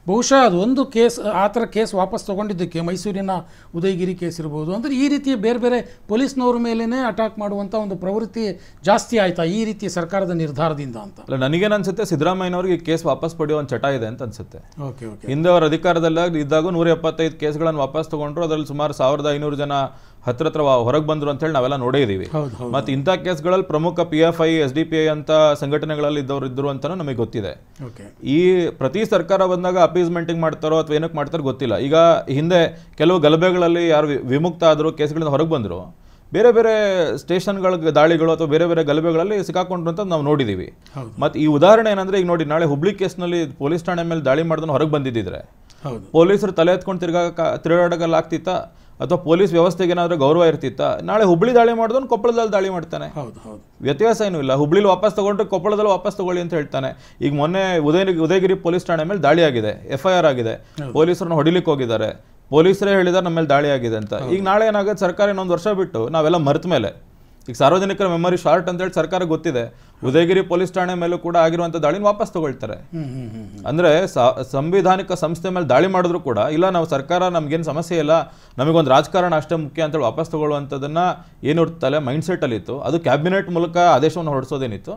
ಬಹುಶಃ ಅದು ಒಂದು ಕೇಸ್, ಆ ಥರ ಕೇಸ್ ವಾಪಸ್ ತೊಗೊಂಡಿದ್ದಕ್ಕೆ ಮೈಸೂರಿನ ಉದಯಗಿರಿ ಕೇಸ್ ಇರ್ಬೋದು. ಅಂದರೆ ಈ ರೀತಿಯ ಬೇರೆ ಬೇರೆ ಪೊಲೀಸ್ನವ್ರ ಮೇಲೇ ಅಟ್ಯಾಕ್ ಮಾಡುವಂಥ ಒಂದು ಪ್ರವೃತ್ತಿ ಜಾಸ್ತಿ ಆಯ್ತಾ ಈ ರೀತಿಯ ಸರ್ಕಾರದ ನಿರ್ಧಾರದಿಂದ ಅಂತ? ಅಲ್ಲ, ನನಗೇನು ಅನ್ಸುತ್ತೆ, ಸಿದ್ದರಾಮಯ್ಯನವ್ರಿಗೆ ಈ ಕೇಸ್ ವಾಪಸ್ ಪಡೆಯೋ ಒಂದು ಚಟ ಇದೆ ಅಂತ ಅನ್ಸುತ್ತೆ. ಹಿಂದೆ ಅವರ ಅಧಿಕಾರದಲ್ಲಿ ಇದ್ದಾಗ 175 ಕೇಸ್ಗಳನ್ನು ವಾಪಸ್ ತಗೊಂಡ್ರು, ಅದರಲ್ಲಿ ಸುಮಾರು 1500 ಜನ ಹತ್ರ ಹೊರಗೆ ಬಂದ್ರು ಅಂತ ಹೇಳಿ ನಾವೆಲ್ಲ ನೋಡೇ ಇದೀವಿ. ಮತ್ತೆ ಇಂಥ ಕೇಸ್ಗಳಲ್ಲಿ ಪ್ರಮುಖ PFI, SDPI ಅಂತ ಸಂಘಟನೆಗಳಲ್ಲಿ ಇದ್ದವರು ಇದ್ರು ಅಂತಾನು ನಮಗೆ ಗೊತ್ತಿದೆ. ಈ ಪ್ರತಿ ಸರ್ಕಾರ ಬಂದಾಗ ಅಪೀಸ್ಮೆಂಟಿಂಗ್ ಮಾಡ್ತಾರೋ ಅಥವಾ ಏನಕ್ಕೆ ಮಾಡ್ತಾರೋ ಗೊತ್ತಿಲ್ಲ. ಈಗ ಹಿಂದೆ ಕೆಲವು ಗಲಭೆಗಳಲ್ಲಿ ಯಾರು ವಿಮುಕ್ತ ಆದರೂ ಕೇಸ್ಗಳಿಂದ ಹೊರಗೆ ಬಂದರು, ಬೇರೆ ಬೇರೆ ಸ್ಟೇಷನ್ಗಳ ದಾಳಿಗಳು ಅಥವಾ ಬೇರೆ ಬೇರೆ ಗಲಭೆಗಳಲ್ಲಿ ಸಿಕ್ಕಾಕೊಂಡ್ರು ಅಂತ ನಾವು ನೋಡಿದ್ದೀವಿ. ಮತ್ತು ಈ ಉದಾಹರಣೆ ಏನಂದ್ರೆ, ಈಗ ನೋಡಿ, ನಾಳೆ ಹುಬ್ಳಿ ಕೇಸ್ನಲ್ಲಿ ಪೊಲೀಸ್ ಠಾಣೆ ಮೇಲೆ ದಾಳಿ ಮಾಡಿದ್ರೆ ಹೊರಗೆ ಬಂದಿದ್ದಿದ್ರೆ ಪೊಲೀಸರು ತಲೆ ಎತ್ಕೊಂಡು ತಿರುಗಾಡಲಾಗ್ತಿತ್ತಾ ಅಥವಾ ಪೊಲೀಸ್ ವ್ಯವಸ್ಥೆಗೆ ಏನಾದರೂ ಗೌರವ ಇರ್ತಿತ್ತಾ? ನಾಳೆ ಹುಬ್ಳಿ ದಾಳಿ ಮಾಡಿದವನು ಕೊಪ್ಪಳದಲ್ಲಿ ದಾಳಿ ಮಾಡ್ತಾನೆ, ವ್ಯತ್ಯಾಸ ಏನೂ ಇಲ್ಲ. ಹುಬ್ಳಿಲಿ ವಾಪಸ್ ತಗೊಂಡ್ರೆ ಕೊಪ್ಪಳದಲ್ಲಿ ವಾಪಸ್ ತಗೊಳ್ಳಿ ಅಂತ ಹೇಳ್ತಾನೆ. ಈಗ ಮೊನ್ನೆ ಉದಯಗಿರಿ ಪೊಲೀಸ್ ಠಾಣೆ ಮೇಲೆ ದಾಳಿ ಆಗಿದೆ, FIR ಆಗಿದೆ, ಪೊಲೀಸರನ್ನ ಹೊಡಿಲಿಕ್ಕೆ ಹೋಗಿದ್ದಾರೆ, ಪೊಲೀಸರೇ ಹೇಳಿದ್ದಾರೆ ನಮ್ಮ ಮೇಲೆ ದಾಳಿ ಆಗಿದೆ ಅಂತ. ಈಗ ನಾಳೆ ಏನಾಗುತ್ತೆ, ಸರ್ಕಾರ ಇನ್ನೊಂದು ವರ್ಷ ಬಿಟ್ಟು ನಾವೆಲ್ಲ ಮರೆತ ಮೇಲೆ, ಈಗ ಸಾರ್ವಜನಿಕರ ಮೆಮೊರಿ ಶಾರ್ಟ್ ಅಂತೇಳಿ ಸರ್ಕಾರ ಗೊತ್ತಿದೆ, ಉದಯಗಿರಿ ಪೊಲೀಸ್ ಠಾಣೆ ಮೇಲೂ ಕೂಡ ಆಗಿರುವಂಥ ದಾಳಿನ ವಾಪಸ್ ತಗೊಳ್ತಾರೆ. ಅಂದರೆ ಸಂವಿಧಾನಿಕ ಸಂಸ್ಥೆ ಮೇಲೆ ದಾಳಿ ಮಾಡಿದ್ರು ಕೂಡ ಇಲ್ಲ, ನಾವು ಸರ್ಕಾರ ನಮ್ಗೇನು ಸಮಸ್ಯೆ ಇಲ್ಲ, ನಮಗೊಂದು ರಾಜಕಾರಣ ಅಷ್ಟೇ ಮುಖ್ಯ ಅಂತೇಳಿ ವಾಪಸ್ ತಗೊಳ್ಳುವಂಥದ್ದನ್ನು ಏನಿರ್ತಲ್ಲ ಮೈಂಡ್ಸೆಟ್ಟಲ್ಲಿ ಇತ್ತು, ಅದು ಕ್ಯಾಬಿನೆಟ್ ಮೂಲಕ ಆದೇಶವನ್ನು ಹೊರಡಿಸೋದೇನಿತ್ತು,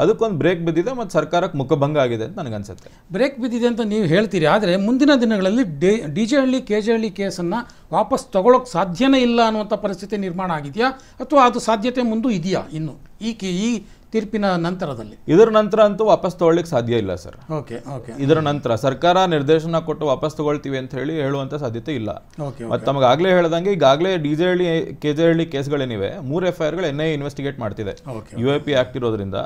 ಅದಕ್ಕೊಂದು ಬ್ರೇಕ್ ಬಿದ್ದಿದೆ ಮತ್ತು ಸರ್ಕಾರಕ್ಕೆ ಮುಖಭಂಗ ಆಗಿದೆ ಅಂತ ನನಗನ್ಸುತ್ತೆ. ಬ್ರೇಕ್ ಬಿದ್ದಿದೆ ಅಂತ ನೀವು ಹೇಳ್ತೀರಿ, ಆದರೆ ಮುಂದಿನ ದಿನಗಳಲ್ಲಿ DJ-ಹಳ್ಳಿ KJ-ಹಳ್ಳಿ ಕೇಸನ್ನು ವಾಪಸ್ ತಗೊಳ್ಳೋಕೆ ಸಾಧ್ಯನೇ ಇಲ್ಲ ಅನ್ನುವಂಥ ಪರಿಸ್ಥಿತಿ ನಿರ್ಮಾಣ ಆಗಿದೆಯಾ ಅಥವಾ ಅದು ಸಾಧ್ಯತೆ ಮುಂದೆ ಇದೆಯಾ ಇನ್ನು ಈ ತೀರ್ಪಿನ ನಂತರದಲ್ಲಿ? ಇದರ ನಂತರ ಅಂತೂ ವಾಪಸ್ ತಗೊಳ್ಳಿಕ್ಕೆ ಸಾಧ್ಯ ಇಲ್ಲ ಸರ್. ಇದರ ನಂತರ ಸರ್ಕಾರ ನಿರ್ದೇಶನ ಕೊಟ್ಟು ವಾಪಸ್ ತಗೊಳ್ತೀವಿ ಅಂತ ಹೇಳುವಂಥ ಸಾಧ್ಯತೆ ಇಲ್ಲ. ಮತ್ತು ತಮಗೆ ಆಗಲೇ ಹೇಳ್ದಂಗೆ ಈಗಾಗಲೇ DJ-ಹಳ್ಳಿ KJ-ಹಳ್ಳಿ ಕೇಸ್ಗಳೇನಿವೆ 3 FIRಗಳು NIA ಇನ್ವೆಸ್ಟಿಗೇಟ್ ಮಾಡ್ತಿದೆ. UAP ಆಕ್ಟ್ ಇರೋದ್ರಿಂದ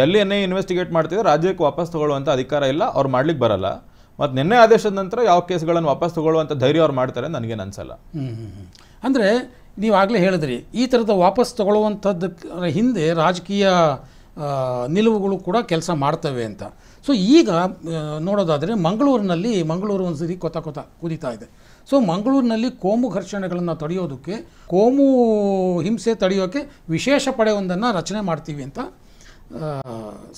ಎಲ್ಲಿ NIA ಇನ್ವೆಸ್ಟಿಗೇಟ್ ಮಾಡ್ತಿದೆ, ರಾಜ್ಯಕ್ಕೆ ವಾಪಸ್ ತಗೊಳ್ಳುವಂಥ ಅಧಿಕಾರ ಇಲ್ಲ, ಅವ್ರು ಮಾಡ್ಲಿಕ್ಕೆ ಬರಲ್ಲ. ಮತ್ತು ನಿನ್ನೆ ಆದೇಶದ ನಂತರ ಯಾವ ಕೇಸ್ಗಳನ್ನು ವಾಪಸ್ ತಗೊಳ್ಳುವಂಥ ಧೈರ್ಯ ಅವ್ರು ಮಾಡ್ತಾರೆ ನನಗೇನು ಅನ್ಸಲ್ಲ. ಅಂದರೆ ನೀವು ಆಗಲೇ ಹೇಳಿದ್ರಿ, ಈ ಥರದ ವಾಪಸ್ ತಗೊಳ್ಳುವಂಥದ್ದು ಹಿಂದೆ ರಾಜಕೀಯ ನಿಲುವುಗಳು ಕೂಡ ಕೆಲಸ ಮಾಡ್ತವೆ ಅಂತ. ಸೊ ಈಗ ನೋಡೋದಾದರೆ ಮಂಗಳೂರು ಒಂದು ಸರಿ ಕೊತ ಕುದೀತಾ ಇದೆ. ಸೊ ಮಂಗಳೂರಿನಲ್ಲಿ ಕೋಮು ಘರ್ಷಣೆಗಳನ್ನು ತಡೆಯೋದಕ್ಕೆ, ಕೋಮು ಹಿಂಸೆ ತಡೆಯೋಕ್ಕೆ ವಿಶೇಷ ಪಡೆಯೊಂದನ್ನು ರಚನೆ ಮಾಡ್ತೀವಿ ಅಂತ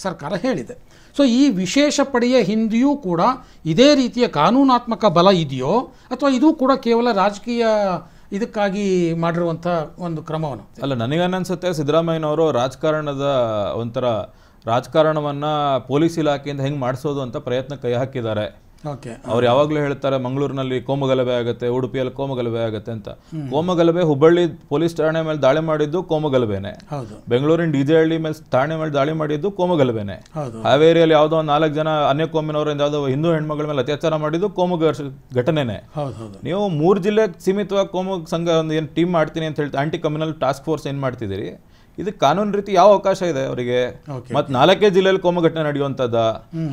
ಸರ್ಕಾರ ಹೇಳಿದೆ. ಸೊ ಈ ವಿಶೇಷ ಪಡೆಯ ಹಿಂದೆಯೂ ಕೂಡ ಇದೇ ರೀತಿಯ ಕಾನೂನಾತ್ಮಕ ಬಲ ಇದೆಯೋ ಅಥವಾ ಇದು ಕೂಡ ಕೇವಲ ರಾಜಕೀಯ ಇದಕ್ಕಾಗಿ ಮಾಡಿರುವಂಥ ಒಂದು ಕ್ರಮವನ್ನು? ಅಲ್ಲ, ನನಗನ್ನಿಸುತ್ತೆ ಸಿದ್ದರಾಮಯ್ಯನವರು ರಾಜಕಾರಣವನ್ನು ಪೊಲೀಸ್ ಇಲಾಖೆಯಿಂದ ಹೆಂಗೆ ಮಾಡಿಸೋದು ಅಂತ ಪ್ರಯತ್ನ ಕೈ ಹಾಕಿದ್ದಾರೆ. ಅವ್ರು ಯಾವಾಗಲೂ ಹೇಳ್ತಾರೆ ಮಂಗಳೂರಿನಲ್ಲಿ ಕೋಮುಗಲಭೆ ಆಗುತ್ತೆ, ಉಡುಪಿಯಲ್ಲಿ ಕೋಮುಗಲಭೆ ಆಗುತ್ತೆ ಅಂತ. ಕೋಮುಗಲಭೆ ಹುಬ್ಬಳ್ಳಿ ಪೊಲೀಸ್ ಠಾಣೆ ಮೇಲೆ ದಾಳಿ ಮಾಡಿದ್ದು ಕೋಮುಗಲಭೆನೆ, ಬೆಂಗಳೂರಿನ ಡಿಜೆಹಳ್ಳಿ ಮೇಲೆ ಠಾಣೆ ಮೇಲೆ ದಾಳಿ ಮಾಡಿದ್ದು ಕೋಮುಗಲಭೆನೆ, ಹಾವೇರಿಯಲ್ಲಿ ಯಾವುದೋ 4 ಜನ ಅನ್ಯ ಕೋಮಿನವರಿಂದ ಯಾವುದೋ ಹಿಂದೂ ಹೆಣ್ಮಗಳ ಮೇಲೆ ಅತ್ಯಾಚಾರ ಮಾಡಿದ್ದು ಕೋಮು ಘಟನೆನೆ. ನೀವು 3 ಜಿಲ್ಲೆಗೆ ಸೀಮಿತವಾಗಿ ಕೋಮು ಸಂಘ ಒಂದು ಏನು ಟೀಮ್ ಮಾಡ್ತೀನಿ ಅಂತ ಹೇಳ್ತಾ ಆಂಟಿ ಕಮ್ಯುನಲ್ ಟಾಸ್ಕ್ ಫೋರ್ಸ್ ಏನು ಮಾಡ್ತಿದ್ದೀರಿ? ಇದು ಕಾನೂನು ರೀತಿ ಯಾವ ಅವಕಾಶ ಇದೆ ಅವರಿಗೆ? ಮತ್ತು 4 ಜಿಲ್ಲೆಯಲ್ಲಿ ಕೋಮು ಘಟನೆ ನಡೆಯುವಂಥದ್ದು.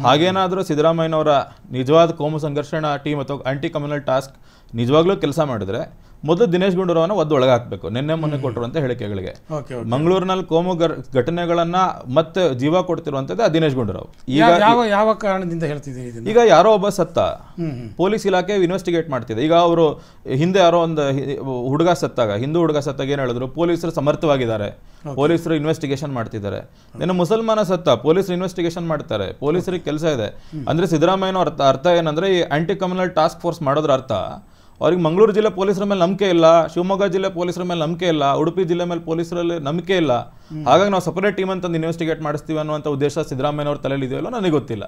ಹಾಗೇನಾದರೂ ಸಿದ್ದರಾಮಯ್ಯನವರ ನಿಜವಾದ ಕೋಮು ಸಂಘರ್ಷಣಾ ಟೀಮ್ ಅಥವಾ ಆಂಟಿ ಕಮ್ಯುನಲ್ ಟಾಸ್ಕ್ ನಿಜವಾಗ್ಲೂ ಕೆಲಸ ಮಾಡಿದ್ರೆ ಮೊದಲು ದಿನೇಶ್ ಗುಂಡೂರಾವ್ನ ಒದ್ದು ಹಾಕಬೇಕು, ಮೊನ್ನೆ ಕೊಟ್ಟಿರುವಂಥ ಹೇಳಿಕೆಗಳಿಗೆ. ಮಂಗಳೂರಿನಲ್ಲಿ ಕೋಮು ಘಟನೆಗಳನ್ನ ಮತ್ತೆ ಜೀವ ಕೊಡ್ತಿರುವಂಥದ್ದು ದಿನೇಶ್ ಗುಂಡೂರಾವ್. ಈಗ ಯಾವ ಕಾರಣದಿಂದ ಹೇಳ್ತಿದ್ದೀರಿ? ಈಗ ಯಾರೋ ಒಬ್ಬ ಸತ್ತ, ಪೊಲೀಸ್ ಇಲಾಖೆ ಇನ್ವೆಸ್ಟಿಗೇಟ್ ಮಾಡ್ತಿದೆ. ಈಗ ಅವರು ಹಿಂದೆ ಯಾರೋ ಒಂದು ಹಿಂದೂ ಹುಡುಗ ಸತ್ತಾಗ ಏನು ಹೇಳಿದ್ರು? ಪೊಲೀಸರು ಸಮರ್ಥವಾಗಿದ್ದಾರೆ, ಪೊಲೀಸರು ಇನ್ವೆಸ್ಟಿಗೇಷನ್ ಮಾಡ್ತಿದ್ದಾರೆ. ಇನ್ನು ಮುಸಲ್ಮಾನ ಸತ್ತ, ಪೊಲೀಸರು ಇನ್ವೆಸ್ಟಿಗೇಷನ್ ಮಾಡ್ತಾರೆ, ಪೊಲೀಸರಿಗೆ ಕೆಲಸ ಇದೆ. ಅಂದ್ರೆ ಸಿದ್ದರಾಮಯ್ಯನವ್ರ ಅರ್ಥ ಏನಂದ್ರೆ ಈ ಆಂಟಿ ಕಮ್ಯುನಲ್ ಟಾಸ್ಕ್ ಫೋರ್ಸ್ ಮಾಡೋದ್ರ ಅರ್ಥ ಅವ್ರಿಗೆ ಮಂಗಳೂರು ಜಿಲ್ಲೆ ಪೊಲೀಸರ ಮೇಲೆ ನಂಬಿಕೆ ಇಲ್ಲ, ಶಿವಮೊಗ್ಗ ಜಿಲ್ಲೆ ಪೊಲೀಸರ ಮೇಲೆ ನಂಬಿಕೆ ಇಲ್ಲ, ಉಡುಪಿ ಜಿಲ್ಲೆ ಮೇಲೆ ಪೊಲೀಸರಲ್ಲಿ ನಂಬಿಕೆ ಇಲ್ಲ. ಹಾಗಾಗಿ ನಾವು ಸಪರೇಟ್ ಟೀಮ್ ಅಂತ ಇನ್ವೆಸ್ಟಿಗೇಟ್ ಮಾಡಿಸ್ತೀವಿ ಅನ್ನುವಂಥ ಉದ್ದೇಶ ಸಿದ್ದರಾಮಯ್ಯನವ್ರ ತಲೆಯಲ್ಲಿ ಇದೆಯಲ್ಲ ನನಗೆ ಗೊತ್ತಿಲ್ಲ.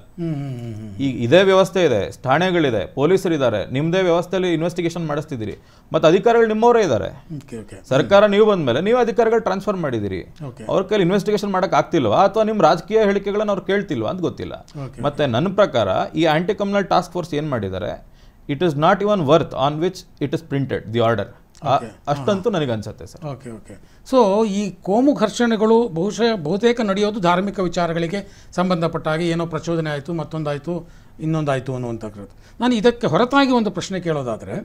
ಈಗ ಇದೇ ವ್ಯವಸ್ಥೆ ಇದೆ, ಠಾಣೆಗಳಿದೆ, ಪೊಲೀಸರಿದ್ದಾರೆ, ನಿಮ್ಮದೇ ವ್ಯವಸ್ಥೆಯಲ್ಲಿ ಇನ್ವೆಸ್ಟಿಗೇಷನ್ ಮಾಡಿಸ್ತಿದ್ದೀರಿ, ಮತ್ತು ಅಧಿಕಾರಿಗಳು ನಿಮ್ಮವರೇ ಇದ್ದಾರೆ. ಸರ್ಕಾರ ನೀವು ಬಂದ್ಮೇಲೆ ನೀವು ಅಧಿಕಾರಿಗಳು ಟ್ರಾನ್ಸ್ಫರ್ ಮಾಡಿದಿರಿ, ಅವ್ರ ಕೈಲಿ ಇನ್ವೆಸ್ಟಿಗೇಷನ್ ಮಾಡಕ್ ಆಗ್ತಿಲ್ವಾ ಅಥವಾ ನಿಮ್ಮ ರಾಜಕೀಯ ಹೇಳಿಕೆಗಳನ್ನ ಅವ್ರು ಕೇಳ್ತಿಲ್ವಾ ಅಂತ ಗೊತ್ತಿಲ್ಲ. ಮತ್ತೆ ನನ್ನ ಪ್ರಕಾರ ಈ ಆಂಟಿ ಕಮ್ಯುನಲ್ ಟಾಸ್ಕ್ ಫೋರ್ಸ್ ಏನ್ ಮಾಡಿದ್ದಾರೆ, it is not even worth on which it is printed the order, ಅಷ್ಟಂತೂ ನನಗೆ ಅನ್ಸುತ್ತೆ ಸರ್. ಓಕೆ. ಸೊ ಈ ಕೋಮು ಘರ್ಷಣೆಗಳು ಬಹುತೇಕ ನಡೆಯೋದು ಧಾರ್ಮಿಕ ವಿಚಾರಗಳಿಗೆ ಸಂಬಂಧಪಟ್ಟ ಹಾಗೆ, ಏನೋ ಪ್ರಚೋದನೆ ಆಯಿತು, ಮತ್ತೊಂದಾಯಿತು, ಇನ್ನೊಂದಾಯಿತು ಅನ್ನುವಂಥದ್ದು. ನಾನು ಇದಕ್ಕೆ ಹೊರತಾಗಿ ಒಂದು ಪ್ರಶ್ನೆ ಕೇಳೋದಾದರೆ,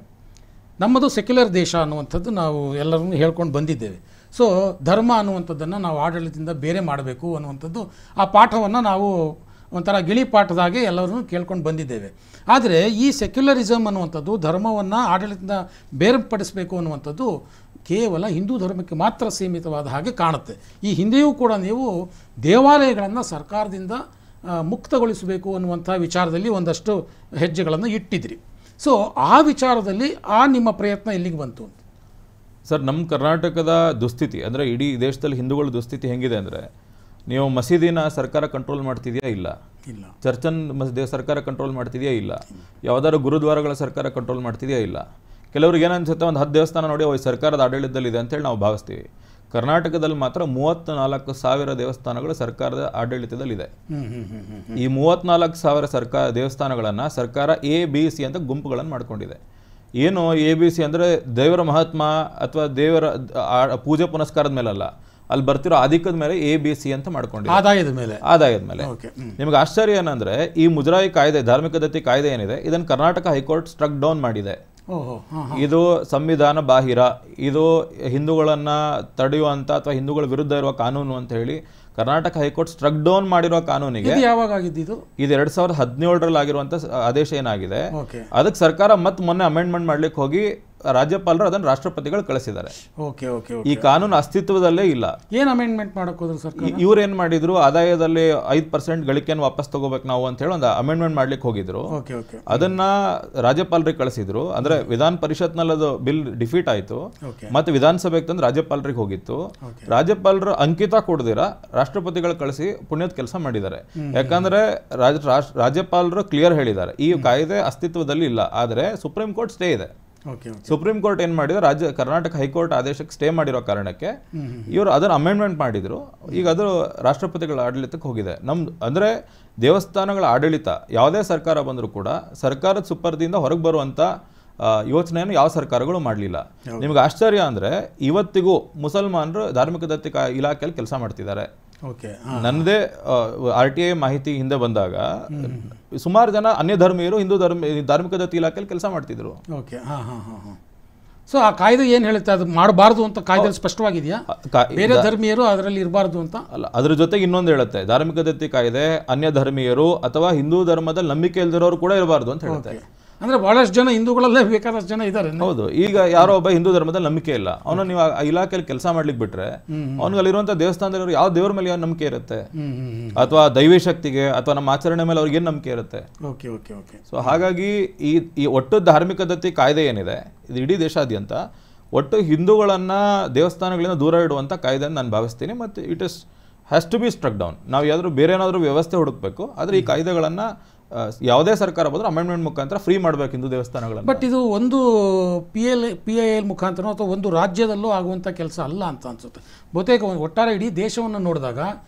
ನಮ್ಮದು ಸೆಕ್ಯುಲರ್ ದೇಶ ಅನ್ನುವಂಥದ್ದು ನಾವು ಎಲ್ಲರನ್ನೂ ಹೇಳ್ಕೊಂಡು ಬಂದಿದ್ದೇವೆ. ಸೊ ಧರ್ಮ ಅನ್ನುವಂಥದ್ದನ್ನು ನಾವು ಆಡಳಿತದಿಂದ ಬೇರೆ ಮಾಡಬೇಕು ಅನ್ನುವಂಥದ್ದು, ಆ ಪಾಠವನ್ನು ನಾವು ಒಂಥರ ಗಿಳಿ ಪಾಠದಾಗೆ ಎಲ್ಲರೂ ಕೇಳ್ಕೊಂಡು ಬಂದಿದ್ದೇವೆ. ಆದರೆ ಈ ಸೆಕ್ಯುಲರಿಸಮ್ ಅನ್ನುವಂಥದ್ದು, ಧರ್ಮವನ್ನು ಆಡಳಿತದಿಂದ ಬೇರ್ಪಡಿಸಬೇಕು ಅನ್ನುವಂಥದ್ದು ಕೇವಲ ಹಿಂದೂ ಧರ್ಮಕ್ಕೆ ಮಾತ್ರ ಸೀಮಿತವಾದ ಹಾಗೆ ಕಾಣುತ್ತೆ. ಈ ಹಿಂದೆಯೂ ಕೂಡ ನೀವು ದೇವಾಲಯಗಳನ್ನು ಸರ್ಕಾರದಿಂದ ಮುಕ್ತಗೊಳಿಸಬೇಕು ಅನ್ನುವಂಥ ವಿಚಾರದಲ್ಲಿ ಒಂದಷ್ಟು ಹೆಜ್ಜೆಗಳನ್ನು ಇಟ್ಟಿದ್ರಿ. ಸೊ ಆ ವಿಚಾರದಲ್ಲಿ ನಿಮ್ಮ ಪ್ರಯತ್ನ ಎಲ್ಲಿಗೆ ಬಂತು ಅಂತ? ಸರ್, ನಮ್ಮ ಕರ್ನಾಟಕದ ದುಸ್ಥಿತಿ ಅಂದರೆ ಇಡೀ ದೇಶದಲ್ಲಿ ಹಿಂದೂಗಳ ದುಸ್ಥಿತಿ ಹೆಂಗಿದೆ ಅಂದರೆ, ನೀವು ಮಸೀದಿನ ಸರ್ಕಾರ ಕಂಟ್ರೋಲ್ ಮಾಡ್ತಿದೆಯಾ? ಇಲ್ಲ. ಚರ್ಚನ್ನು ಸರ್ಕಾರ ಕಂಟ್ರೋಲ್ ಮಾಡ್ತಿದೆಯಾ? ಇಲ್ಲ. ಯಾವುದಾದ್ರು ಗುರುದ್ವಾರಗಳ ಸರ್ಕಾರ ಕಂಟ್ರೋಲ್ ಮಾಡ್ತಿದೆಯಾ? ಇಲ್ಲ. ಕೆಲವ್ರಿಗೆ ಏನನ್ಸುತ್ತೆ, ಒಂದು 10 ದೇವಸ್ಥಾನ ನೋಡಿ ಸರ್ಕಾರದ ಆಡಳಿತದಲ್ಲಿದೆ ಅಂತೇಳಿ ನಾವು ಭಾವಿಸ್ತೀವಿ. ಕರ್ನಾಟಕದಲ್ಲಿ ಮಾತ್ರ 34,000 ದೇವಸ್ಥಾನಗಳು ಸರ್ಕಾರದ ಆಡಳಿತದಲ್ಲಿದೆ. ಈ 34,000 ದೇವಸ್ಥಾನಗಳನ್ನು ಸರ್ಕಾರ ABC ಅಂತ ಗುಂಪುಗಳನ್ನು ಮಾಡ್ಕೊಂಡಿದೆ. ಏನು ABC ಅಂದರೆ ದೇವರ ಮಹಾತ್ಮ ಅಥವಾ ದೇವರ ಪೂಜೆ ಪುನಸ್ಕಾರದ ಮೇಲಲ್ಲ, ಅಲ್ಲಿ ಬರ್ತಿರೋ ಆಧಿಕ್ಯದ ಮೇಲೆ ABC ಅಂತ ಮಾಡ್ಕೊಂಡಿದೆ, ಆದಾಯದ ಮೇಲೆ. ನಿಮ್ಗೆ ಆಶ್ಚರ್ಯ ಏನಂದ್ರೆ, ಈ ಮುಜರಾಯಿ ಕಾಯ್ದೆ, ಧಾರ್ಮಿಕ ದತ್ತಿ ಕಾಯ್ದೆ ಏನಿದೆ, ಇದನ್ನು ಕರ್ನಾಟಕ ಹೈಕೋರ್ಟ್ ಸ್ಟ್ರಕ್ ಡೌನ್ ಮಾಡಿದೆ. ಇದು ಸಂವಿಧಾನ ಬಾಹಿರ, ಇದು ಹಿಂದೂಗಳನ್ನ ತಡೆಯುವಂತ ಅಥವಾ ಹಿಂದೂಗಳ ವಿರುದ್ಧ ಇರುವ ಕಾನೂನು ಅಂತ ಹೇಳಿ ಕರ್ನಾಟಕ ಹೈಕೋರ್ಟ್ ಸ್ಟ್ರಕ್ ಡೌನ್ ಮಾಡಿರುವ ಕಾನೂನಿಗೆ ಯಾವಾಗಿದ್ದು ಇದು 2017ರಲ್ಲಿ ಆಗಿರುವಂತ ಆದೇಶ ಏನಾಗಿದೆ, ಅದಕ್ಕೆ ಸರ್ಕಾರ ಮತ್ತೆ ಮೊನ್ನೆ ಅಮೆಂಡ್ಮೆಂಟ್ ಮಾಡ್ಲಿಕ್ಕೆ ಹೋಗಿ ರಾಜ್ಯಪಾಲರು ಅದನ್ನು ರಾಷ್ಟ್ರಪತಿಗಳು ಕಳಿಸಿದ್ದಾರೆ. ಈ ಕಾನೂನು ಅಸ್ತಿತ್ವದಲ್ಲೇ ಇಲ್ಲ. ಏನು ಅಮೆಂಡ್ಮೆಂಟ್ ಮಾಡಕ್ ಹೋದ್ರು ಸರ್ಕಾರ? ಇವ್ರು ಏನ್ ಮಾಡಿದ್ರು, ಆದಾಯದಲ್ಲಿ 5% ಗಳಿಕೆಯನ್ನು ವಾಪಸ್ ತಗೋಬೇಕು ನಾವು ಅಂತ ಹೇಳಿ ಒಂದು ಅಮೆಂಡ್ಮೆಂಟ್ ಮಾಡ್ಲಿಕ್ಕೆ ಹೋಗಿದ್ರು. ಅದನ್ನ ರಾಜ್ಯಪಾಲರಿಗೆ ಕಳಿಸಿದ್ರು. ಅಂದ್ರೆ ವಿಧಾನ ಪರಿಷತ್ನಲ್ಲಿ ಅದು ಬಿಲ್ ಡಿಫೀಟ್ ಆಯ್ತು, ಮತ್ತೆ ವಿಧಾನಸಭೆಗೆ ತಂದು ರಾಜ್ಯಪಾಲರಿಗೆ ಹೋಗಿತ್ತು. ರಾಜ್ಯಪಾಲರು ಅಂಕಿತ ಕೊಡದಿರ ರಾಷ್ಟ್ರಪತಿಗಳು ಕಳಿಸಿ ಪುಣ್ಯದ ಕೆಲಸ ಮಾಡಿದ್ದಾರೆ. ಯಾಕಂದ್ರೆ ರಾಜ್ಯಪಾಲರು ಕ್ಲಿಯರ್ ಹೇಳಿದ್ದಾರೆ, ಈ ಕಾಯ್ದೆ ಅಸ್ತಿತ್ವದಲ್ಲಿ ಇಲ್ಲ, ಆದರೆ ಸುಪ್ರೀಂ ಕೋರ್ಟ್ ಸ್ಟೇ ಇದೆ. ಸುಪ್ರೀಂ ಕೋರ್ಟ್ ಏನ್ ಮಾಡಿದ್ರು, ಕರ್ನಾಟಕ ಹೈಕೋರ್ಟ್ ಆದೇಶಕ್ಕೆ ಸ್ಟೇ ಮಾಡಿರೋ ಕಾರಣಕ್ಕೆ ಇವರು ಅದನ್ನ ಅಮೆಂಡ್ಮೆಂಟ್ ಮಾಡಿದ್ರು. ಈಗ ಅದು ರಾಷ್ಟ್ರಪತಿಗಳ ಆಡಳಿತಕ್ಕೆ ಹೋಗಿದೆ. ಅಂದ್ರೆ ದೇವಸ್ಥಾನಗಳ ಆಡಳಿತ ಯಾವುದೇ ಸರ್ಕಾರ ಬಂದರೂ ಕೂಡ ಸರ್ಕಾರದ ಸುಪರ್ದಿಯಿಂದ ಹೊರಗೆ ಬರುವಂತ ಯೋಚನೆಯನ್ನು ಯಾವ ಸರ್ಕಾರಗಳು ಮಾಡಲಿಲ್ಲ. ನಿಮ್ಗೆ ಆಶ್ಚರ್ಯ ಅಂದ್ರೆ, ಇವತ್ತಿಗೂ ಮುಸಲ್ಮಾನರು ಧಾರ್ಮಿಕ ದತ್ತಿ ಇಲಾಖೆಯಲ್ಲಿ ಕೆಲಸ ಮಾಡ್ತಿದ್ದಾರೆ. ನನ್ನದೇ RTI ಮಾಹಿತಿ ಹಿಂದೆ ಬಂದಾಗ ಸುಮಾರು ಜನ ಅನ್ಯ ಧರ್ಮೀಯರು ಧಾರ್ಮಿಕ ದತ್ತಿ ಇಲಾಖೆಯಲ್ಲಿ ಕೆಲಸ ಮಾಡ್ತಿದ್ರು. ಸೊ ಆ ಕಾಯ್ದೆ ಏನು ಹೇಳುತ್ತೆ, ಅದು ಮಾಡಬಾರ್ದು ಅಂತ ಕಾಯ್ದೆ ಸ್ಪಷ್ಟವಾಗಿದೆಯಾ? ಬೇರೆ ಧರ್ಮೀಯರು ಅದರಲ್ಲಿ ಇರಬಾರ್ದು ಅಂತ ಅಲ್ಲ, ಅದ್ರ ಜೊತೆಗೆ ಇನ್ನೊಂದು ಹೇಳುತ್ತೆ, ಧಾರ್ಮಿಕ ದತ್ತಿ ಕಾಯ್ದೆ ಅನ್ಯ ಧರ್ಮೀಯರು ಅಥವಾ ಹಿಂದೂ ಧರ್ಮದಲ್ಲಿ ನಂಬಿಕೆ ಇಲ್ದಿರೋರು ಕೂಡ ಇರಬಾರ್ದು ಅಂತ ಹೇಳುತ್ತೆ. ಅಂದರೆ ಭಾಳಷ್ಟು ಜನ ಹಿಂದೂಗಳಲ್ಲೇ ಬೇಕಾದಷ್ಟು ಜನ ಇದ್ದಾರೆ. ಹೌದು, ಈಗ ಯಾರೋ ಒಬ್ಬ ಹಿಂದೂ ಧರ್ಮದಲ್ಲಿ ನಂಬಿಕೆ ಇಲ್ಲ, ಅವನು ನೀವು ಆ ಇಲಾಖೆಯಲ್ಲಿ ಕೆಲಸ ಮಾಡ್ಲಿಕ್ಕೆ ಬಿಟ್ರೆ ಅವ್ನಿಗೆ ಅಲ್ಲಿರುವಂಥ ದೇವಸ್ಥಾನದಲ್ಲಿ ಯಾವ ದೇವ್ರ ಮೇಲೆ ಯಾವ ನಂಬಿಕೆ ಇರುತ್ತೆ, ಅಥವಾ ದೈವಿ ಶಕ್ತಿಗೆ ಅಥವಾ ನಮ್ಮ ಆಚರಣೆ ಮೇಲೆ ಅವ್ರಿಗೆ ಏನು ನಂಬಿಕೆ ಇರುತ್ತೆ. Okay okay okay. ಸೊ ಹಾಗಾಗಿ ಈ ಒಟ್ಟು ಧಾರ್ಮಿಕ ದತ್ತಿ ಕಾಯ್ದೆ ಏನಿದೆ, ಇದು ಇಡೀ ದೇಶಾದ್ಯಂತ ಒಟ್ಟು ಹಿಂದೂಗಳನ್ನ ದೇವಸ್ಥಾನಗಳಿಂದ ದೂರ ಇಡುವಂಥ ಕಾಯ್ದೆ ಅಂತ ನಾನು ಭಾವಿಸ್ತೀನಿ. ಮತ್ತು it is has to be struck down. ನಾವು ಯಾವ್ದಾದ್ರು ಬೇರೆ ಏನಾದರೂ ವ್ಯವಸ್ಥೆ ಹುಡುಕ್ಬೇಕು, ಆದರೆ ಈ ಕಾಯ್ದೆಗಳನ್ನು ಯಾವುದೇ ಸರ್ಕಾರ ಬಂದರೂ ಅಮೆಂಡ್ಮೆಂಟ್ ಮುಖಾಂತರ ಫ್ರೀ ಮಾಡಬೇಕು ಹಿಂದೂ ದೇವಸ್ಥಾನಗಳನ್ನು. ಬಟ್ ಇದು ಒಂದು PIL ಮುಖಾಂತರ ಅಥವಾ ಒಂದು ರಾಜ್ಯದಲ್ಲೂ ಆಗುವಂಥ ಕೆಲಸ ಅಲ್ಲ ಅಂತ ಅನಿಸುತ್ತೆ. ಬಹುತೇಕ ಒಟ್ಟಾರೆ ಇಡೀ ದೇಶವನ್ನು ನೋಡಿದಾಗ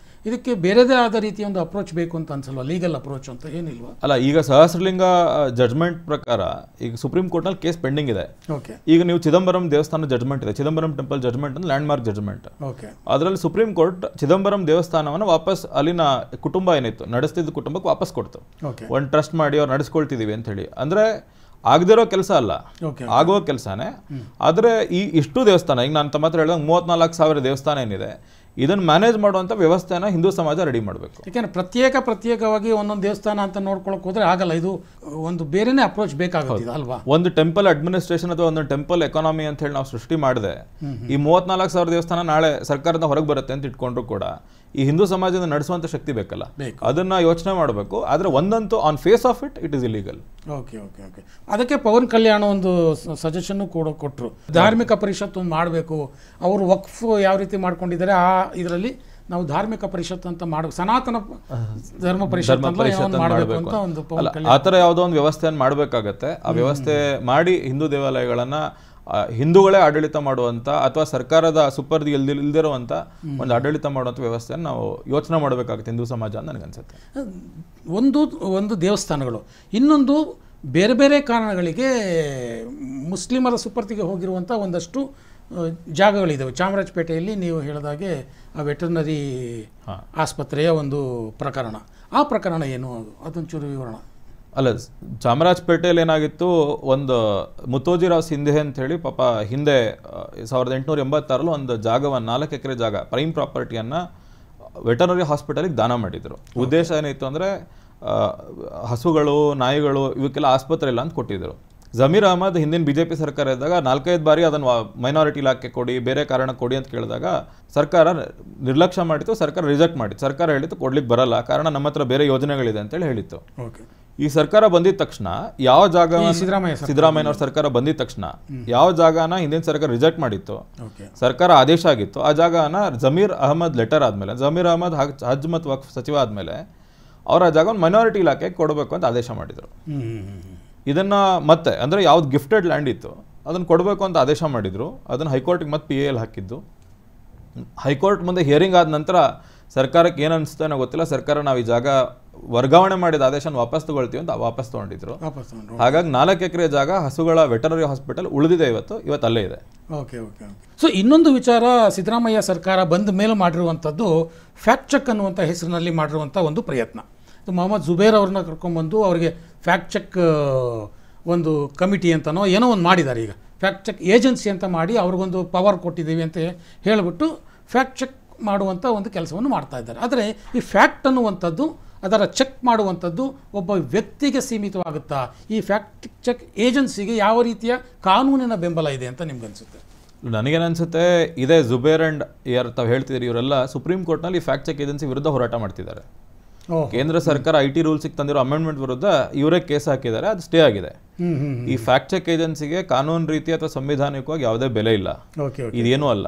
ಇದಕ್ಕೆ ಬೇರೆದೇ ಆದ ರೀತಿಯ ಒಂದು ಅಪ್ರೋಚ್ ಬೇಕು ಅಂತ ಅನ್ಸಲ್ವಾ? ಲೀಗಲ್ ಅಪ್ರೋಚ್ ಅಂತ ಏನಿಲ್ವಾ? ಅಲ್ಲ, ಈಗ ಸಹಸ್ರಲಿಂಗ ಜಡ್ಜ್ಮೆಂಟ್ ಪ್ರಕಾರ ಈಗ ಸುಪ್ರೀಂ ಕೋರ್ಟ್ನಲ್ಲಿ ಕೇಸ್ ಪೆಂಡಿಂಗ್ ಇದೆ. ಓಕೆ. ಈಗ ನೀವು ಚಿದಂಬರಂ ದೇವಸ್ಥಾನ ಜಡ್ಜ್ಮೆಂಟ್ ಇದೆ, ಚಿದಂಬರಂ ಟೆಂಪಲ್ ಜಡ್ಜ್ಮೆಂಟ್ ಅಂತ ಲ್ಯಾಂಡ್ ಮಾರ್ಕ್ ಜಡ್ಜ್ಮೆಂಟ್. ಓಕೆ. ಅದರಲ್ಲಿ ಸುಪ್ರೀಂ ಕೋರ್ಟ್ ಚಿದಂಬರಂ ದೇವಸ್ಥಾನವನ್ನು ವಾಪಸ್ ಅಲ್ಲಿನ ಕುಟುಂಬ ಏನಿತ್ತು ನಡೆಸ್ತಿದ್ದ ಕುಟುಂಬಕ್ಕೆ ವಾಪಸ್ ಕೊಡ್ತು. ಓಕೆ. ಒಂದು ಟ್ರಸ್ಟ್ ಮಾಡಿ ಅವ್ರು ನಡೆಸ್ಕೊಳ್ತಿದೀವಿ ಅಂತ ಹೇಳಿ. ಅಂದ್ರೆ ಆಗದಿರೋ ಕೆಲಸ ಅಲ್ಲ, ಆಗುವ ಕೆಲಸನೇ. ಆದರೆ ಇಷ್ಟು ದೇವಸ್ಥಾನ, ಈಗ ನಾನು ತಮ್ಮ ಹತ್ರ ಹೇಳಿದಾಗ 34,000 ದೇವಸ್ಥಾನ ಏನಿದೆ, ಇದನ್ನು ಮ್ಯಾನೇಜ್ ಮಾಡುವಂಥ ವ್ಯವಸ್ಥೆನ ಹಿಂದೂ ಸಮಾಜ ರೆಡಿ ಮಾಡಬೇಕು. ಯಾಕೆಂದ್ರೆ ಪ್ರತ್ಯೇಕವಾಗಿ ಒಂದೊಂದು ದೇವಸ್ಥಾನ ಅಂತ ನೋಡ್ಕೊಳಕ್ ಹೋದ್ರೆ ಆಗಲ್ಲ. ಇದು ಒಂದು ಬೇರೆನೇ ಅಪ್ರೋಚ್ ಬೇಕಾಗುತ್ತೆ ಅಲ್ವಾ? ಒಂದು ಟೆಂಪಲ್ ಅಡ್ಮಿನಿಸ್ಟ್ರೇಷನ್ ಅಥವಾ ಒಂದು ಟೆಂಪಲ್ ಎಕಾನಮಿ ಅಂತ ಹೇಳಿ ನಾವು ಸೃಷ್ಟಿ ಮಾಡಿದೆ. ಈ 34,000 ದೇವಸ್ಥಾನ ನಾಳೆ ಸರ್ಕಾರದ ಹೊರಗೆ ಬರುತ್ತೆ ಅಂತ ಇಟ್ಕೊಂಡ್ರು ಕೂಡ ಈ ಹಿಂದೂ ಸಮಾಜದ ನಡೆಸುವಂಥ ಶಕ್ತಿ ಬೇಕಲ್ಲ, ಅದನ್ನ ಯೋಚನೆ ಮಾಡಬೇಕು. ಆದರೆ ಒಂದಂತೂ on face of it is illegal. Okay okay okay. ಅದಕ್ಕೆ ಪವನ್ ಕಲ್ಯಾಣ ಒಂದು ಸಜೆಷನ್ ಕೊಟ್ಟರು, ಧಾರ್ಮಿಕ ಪರಿಷತ್ ಒಂದು ಮಾಡಬೇಕು. ಅವರು ವಕ್ಫ್ ಯಾವ ರೀತಿ ಮಾಡ್ಕೊಂಡಿದ್ದಾರೆ ಆ ಇದರಲ್ಲಿ ನಾವು ಧಾರ್ಮಿಕ ಪರಿಷತ್ ಅಂತ ಮಾಡಬೇಕು, ಸನಾತನ ಧರ್ಮ ಪರಿಷತ್ ಮಾಡಬೇಕು ಅಂತ ಒಂದು ಆ ಥರ ಯಾವುದೋ ಒಂದು ವ್ಯವಸ್ಥೆಯನ್ನು ಮಾಡಬೇಕಾಗತ್ತೆ. ಆ ವ್ಯವಸ್ಥೆ ಮಾಡಿ ಹಿಂದೂ ದೇವಾಲಯಗಳನ್ನ ಹಿಂದೂಗಳೇ ಆಡಳಿತ ಮಾಡುವಂಥ ಅಥವಾ ಸರ್ಕಾರದ ಸುಪರ್ದಿ ಇಲ್ದಿರುವಂಥ ಒಂದು ಆಡಳಿತ ಮಾಡುವಂಥ ವ್ಯವಸ್ಥೆಯನ್ನು ನಾವು ಯೋಚನೆ ಮಾಡಬೇಕಾಗುತ್ತೆ ಹಿಂದೂ ಸಮಾಜ ಅಂತ ನನಗನ್ಸುತ್ತೆ. ಒಂದು ದೇವಸ್ಥಾನಗಳು, ಇನ್ನೊಂದು ಬೇರೆ ಬೇರೆ ಕಾರಣಗಳಿಗೆ ಮುಸ್ಲಿಮರ ಸುಪರ್ದಿಗೆ ಹೋಗಿರುವಂಥ ಒಂದಷ್ಟು ಜಾಗಗಳಿದ್ದಾವೆ. ಚಾಮರಾಜಪೇಟೆಯಲ್ಲಿ ನೀವು ಹೇಳಿದಾಗೆ ಆ ವೆಟರ್ನರಿ ಆಸ್ಪತ್ರೆಯ ಒಂದು ಪ್ರಕರಣ, ಆ ಪ್ರಕರಣ ಏನು ಅದೊಂಚೂರು ವಿವರಣ. ಅಲ್ಲ, ಚಾಮರಾಜಪೇಟೆಯಲ್ಲಿ ಏನಾಗಿತ್ತು, ಒಂದು ಮುತ್ತೋಜಿರಾವ್ ಸಿಂಧೆ ಅಂತ ಹೇಳಿ ಪಾಪ ಹಿಂದೆ 1886 ಒಂದು ಜಾಗವನ್ನು 4 ಎಕರೆ ಜಾಗ ಪ್ರೈಮ್ ಪ್ರಾಪರ್ಟಿಯನ್ನು ವೆಟರ್ನರಿ ಹಾಸ್ಪಿಟಲಿಗೆ ದಾನ ಮಾಡಿದರು. ಉದ್ದೇಶ ಏನಿತ್ತು ಅಂದರೆ ಹಸುಗಳು ನಾಯಿಗಳು ಇವಕ್ಕೆಲ್ಲ ಆಸ್ಪತ್ರೆ ಇಲ್ಲ ಅಂತ ಕೊಟ್ಟಿದ್ದರು. ಜಮೀರ್ ಅಹಮದ್ ಹಿಂದಿನ BJP ಸರ್ಕಾರ ಇದ್ದಾಗ 4-5 ಬಾರಿ ಅದನ್ನು ಮೈನಾರಿಟಿ ಇಲಾಖೆ ಕೊಡಿ, ಬೇರೆ ಕಾರಣ ಕೊಡಿ ಅಂತ ಕೇಳಿದಾಗ ಸರ್ಕಾರ ನಿರ್ಲಕ್ಷ್ಯ ಮಾಡಿತ್ತು, ಸರ್ಕಾರ ರಿಜೆಕ್ಟ್ ಮಾಡಿತ್ತು. ಸರ್ಕಾರ ಹೇಳಿತ್ತು ಕೊಡ್ಲಿಕ್ಕೆ ಬರಲ್ಲ, ಕಾರಣ ನಮ್ಮ ಹತ್ರ ಬೇರೆ ಯೋಜನೆಗಳಿದೆ ಅಂತೇಳಿ ಹೇಳಿತ್ತು. ಈ ಸರ್ಕಾರ ಬಂದಿದ ತಕ್ಷಣ ಯಾವ ಜಾಗ, ಸಿದ್ದರಾಮಯ್ಯನವ್ರ ಸರ್ಕಾರ ಬಂದಿದ ತಕ್ಷಣ ಯಾವ ಜಾಗನ ಹಿಂದಿನ ಸರ್ಕಾರ ರಿಜೆಕ್ಟ್ ಮಾಡಿತ್ತು, ಸರ್ಕಾರ ಆದೇಶ ಆಗಿತ್ತು, ಆ ಜಾಗನ ಜಮೀರ್ ಅಹಮದ್ ಲೆಟರ್ ಆದಮೇಲೆ, ಜಮೀರ್ ಅಹಮದ್ ಹಜ್ ಮತ್ತು ವಕ್ಫ್ ಸಚಿವ ಆದಮೇಲೆ ಅವರ ಜಾಗವನ್ನು ಮೈನಾರಿಟಿ ಇಲಾಖೆಗೆ ಕೊಡಬೇಕು ಅಂತ ಆದೇಶ ಮಾಡಿದರು. ಇದನ್ನು ಮತ್ತೆ ಅಂದರೆ ಯಾವ್ದು ಗಿಫ್ಟೆಡ್ ಲ್ಯಾಂಡ್ ಇತ್ತು ಅದನ್ನು ಕೊಡಬೇಕು ಅಂತ ಆದೇಶ ಮಾಡಿದರು. ಅದನ್ನು ಹೈಕೋರ್ಟಿಗೆ ಮತ್ತೆ PIL ಹಾಕಿದ್ದು. ಹೈಕೋರ್ಟ್ ಮುಂದೆ ಹಿಯರಿಂಗ್ ಆದ ನಂತರ ಸರ್ಕಾರಕ್ಕೆ ಏನು ಅನಿಸ್ತೇನೋ ಗೊತ್ತಿಲ್ಲ, ಸರ್ಕಾರ ನಾವು ಈ ಜಾಗ ವರ್ಗಾವಣೆ ಮಾಡಿದ ಆದೇಶನ ವಾಪಸ್ ತಗೊಳ್ತೀವಿ ಅಂತ ವಾಪಸ್ ತೊಗೊಂಡಿದ್ರು. ಹಾಗಾಗಿ 4 ಎಕರೆ ಜಾಗ ಹಸುಗಳ ವೆಟರ್ನರಿ ಹಾಸ್ಪಿಟಲ್ ಉಳಿದಿದೆ, ಇವತ್ತು ಅಲ್ಲೇ ಇದೆ. Okay okay. ಸೊ ಇನ್ನೊಂದು ವಿಚಾರ, ಸಿದ್ದರಾಮಯ್ಯ ಸರ್ಕಾರ ಬಂದ ಮೇಲೆ ಮಾಡಿರುವಂಥದ್ದು ಫ್ಯಾಕ್ಟ್ ಚೆಕ್ ಅನ್ನುವಂಥ ಹೆಸರಿನಲ್ಲಿ ಮಾಡಿರುವಂಥ ಒಂದು ಪ್ರಯತ್ನ. ಮೊಹಮ್ಮದ್ ಜುಬೇರ್ ಅವ್ರನ್ನ ಕರ್ಕೊಂಡ್ಬಂದು ಅವರಿಗೆ ಫ್ಯಾಕ್ಟ್ ಚೆಕ್ ಒಂದು ಕಮಿಟಿ ಅಂತನೋ ಏನೋ ಒಂದು ಮಾಡಿದ್ದಾರೆ. ಈಗ ಫ್ಯಾಕ್ಟ್ ಚೆಕ್ ಏಜೆನ್ಸಿ ಅಂತ ಮಾಡಿ ಅವ್ರಿಗೊಂದು ಪವರ್ ಕೊಟ್ಟಿದ್ದೀವಿ ಅಂತ ಹೇಳಿಬಿಟ್ಟು ಫ್ಯಾಕ್ಟ್ ಚೆಕ್ ಮಾಡುವಂಥ ಒಂದು ಕೆಲಸವನ್ನು ಮಾಡ್ತಾ ಇದ್ದಾರೆ. ಆದರೆ ಈ ಫ್ಯಾಕ್ಟ್ ಅನ್ನುವಂಥದ್ದು, ಅದರ ಚೆಕ್ ಮಾಡುವಂಥದ್ದು ಒಬ್ಬ ವ್ಯಕ್ತಿಗೆ ಸೀಮಿತವಾಗುತ್ತಾ? ಈ ಫ್ಯಾಕ್ಟ್ ಚೆಕ್ ಏಜೆನ್ಸಿಗೆ ಯಾವ ರೀತಿಯ ಕಾನೂನಿನ ಬೆಂಬಲ ಇದೆ ಅಂತ ನಿಮ್ಗನ್ಸುತ್ತೆ? ನನಗೇನನ್ಸುತ್ತೆ, ಇದೇ ಜುಬೇರ್ ಅಂಡ್ ಯಾರು ತಾವು ಹೇಳ್ತಿದ್ದೀರಿ, ಇವರೆಲ್ಲ ಸುಪ್ರೀಂ ಕೋರ್ಟ್ನಲ್ಲಿ ಫ್ಯಾಕ್ಟ್ ಚೆಕ್ ಏಜೆನ್ಸಿ ವಿರುದ್ಧ ಹೋರಾಟ ಮಾಡ್ತಿದ್ದಾರೆ. ಕೇಂದ್ರ ಸರ್ಕಾರ IT ರೂಲ್ಸಿಗೆ ತಂದಿರೋ ಅಮೆಂಡ್ಮೆಂಟ್ ವಿರುದ್ಧ ಇವರೇ ಕೇಸ್ ಹಾಕಿದ್ದಾರೆ, ಅದು ಸ್ಟೇ ಆಗಿದೆ. ಈ ಫ್ಯಾಕ್ಟ್ ಚೆಕ್ ಏಜೆನ್ಸಿಗೆ ಕಾನೂನು ರೀತಿ ಅಥವಾ ಸಂವಿಧಾನಿಕವಾಗಿ ಯಾವುದೇ ಬೆಲೆ ಇಲ್ಲ, ಇದೇನೂ ಅಲ್ಲ.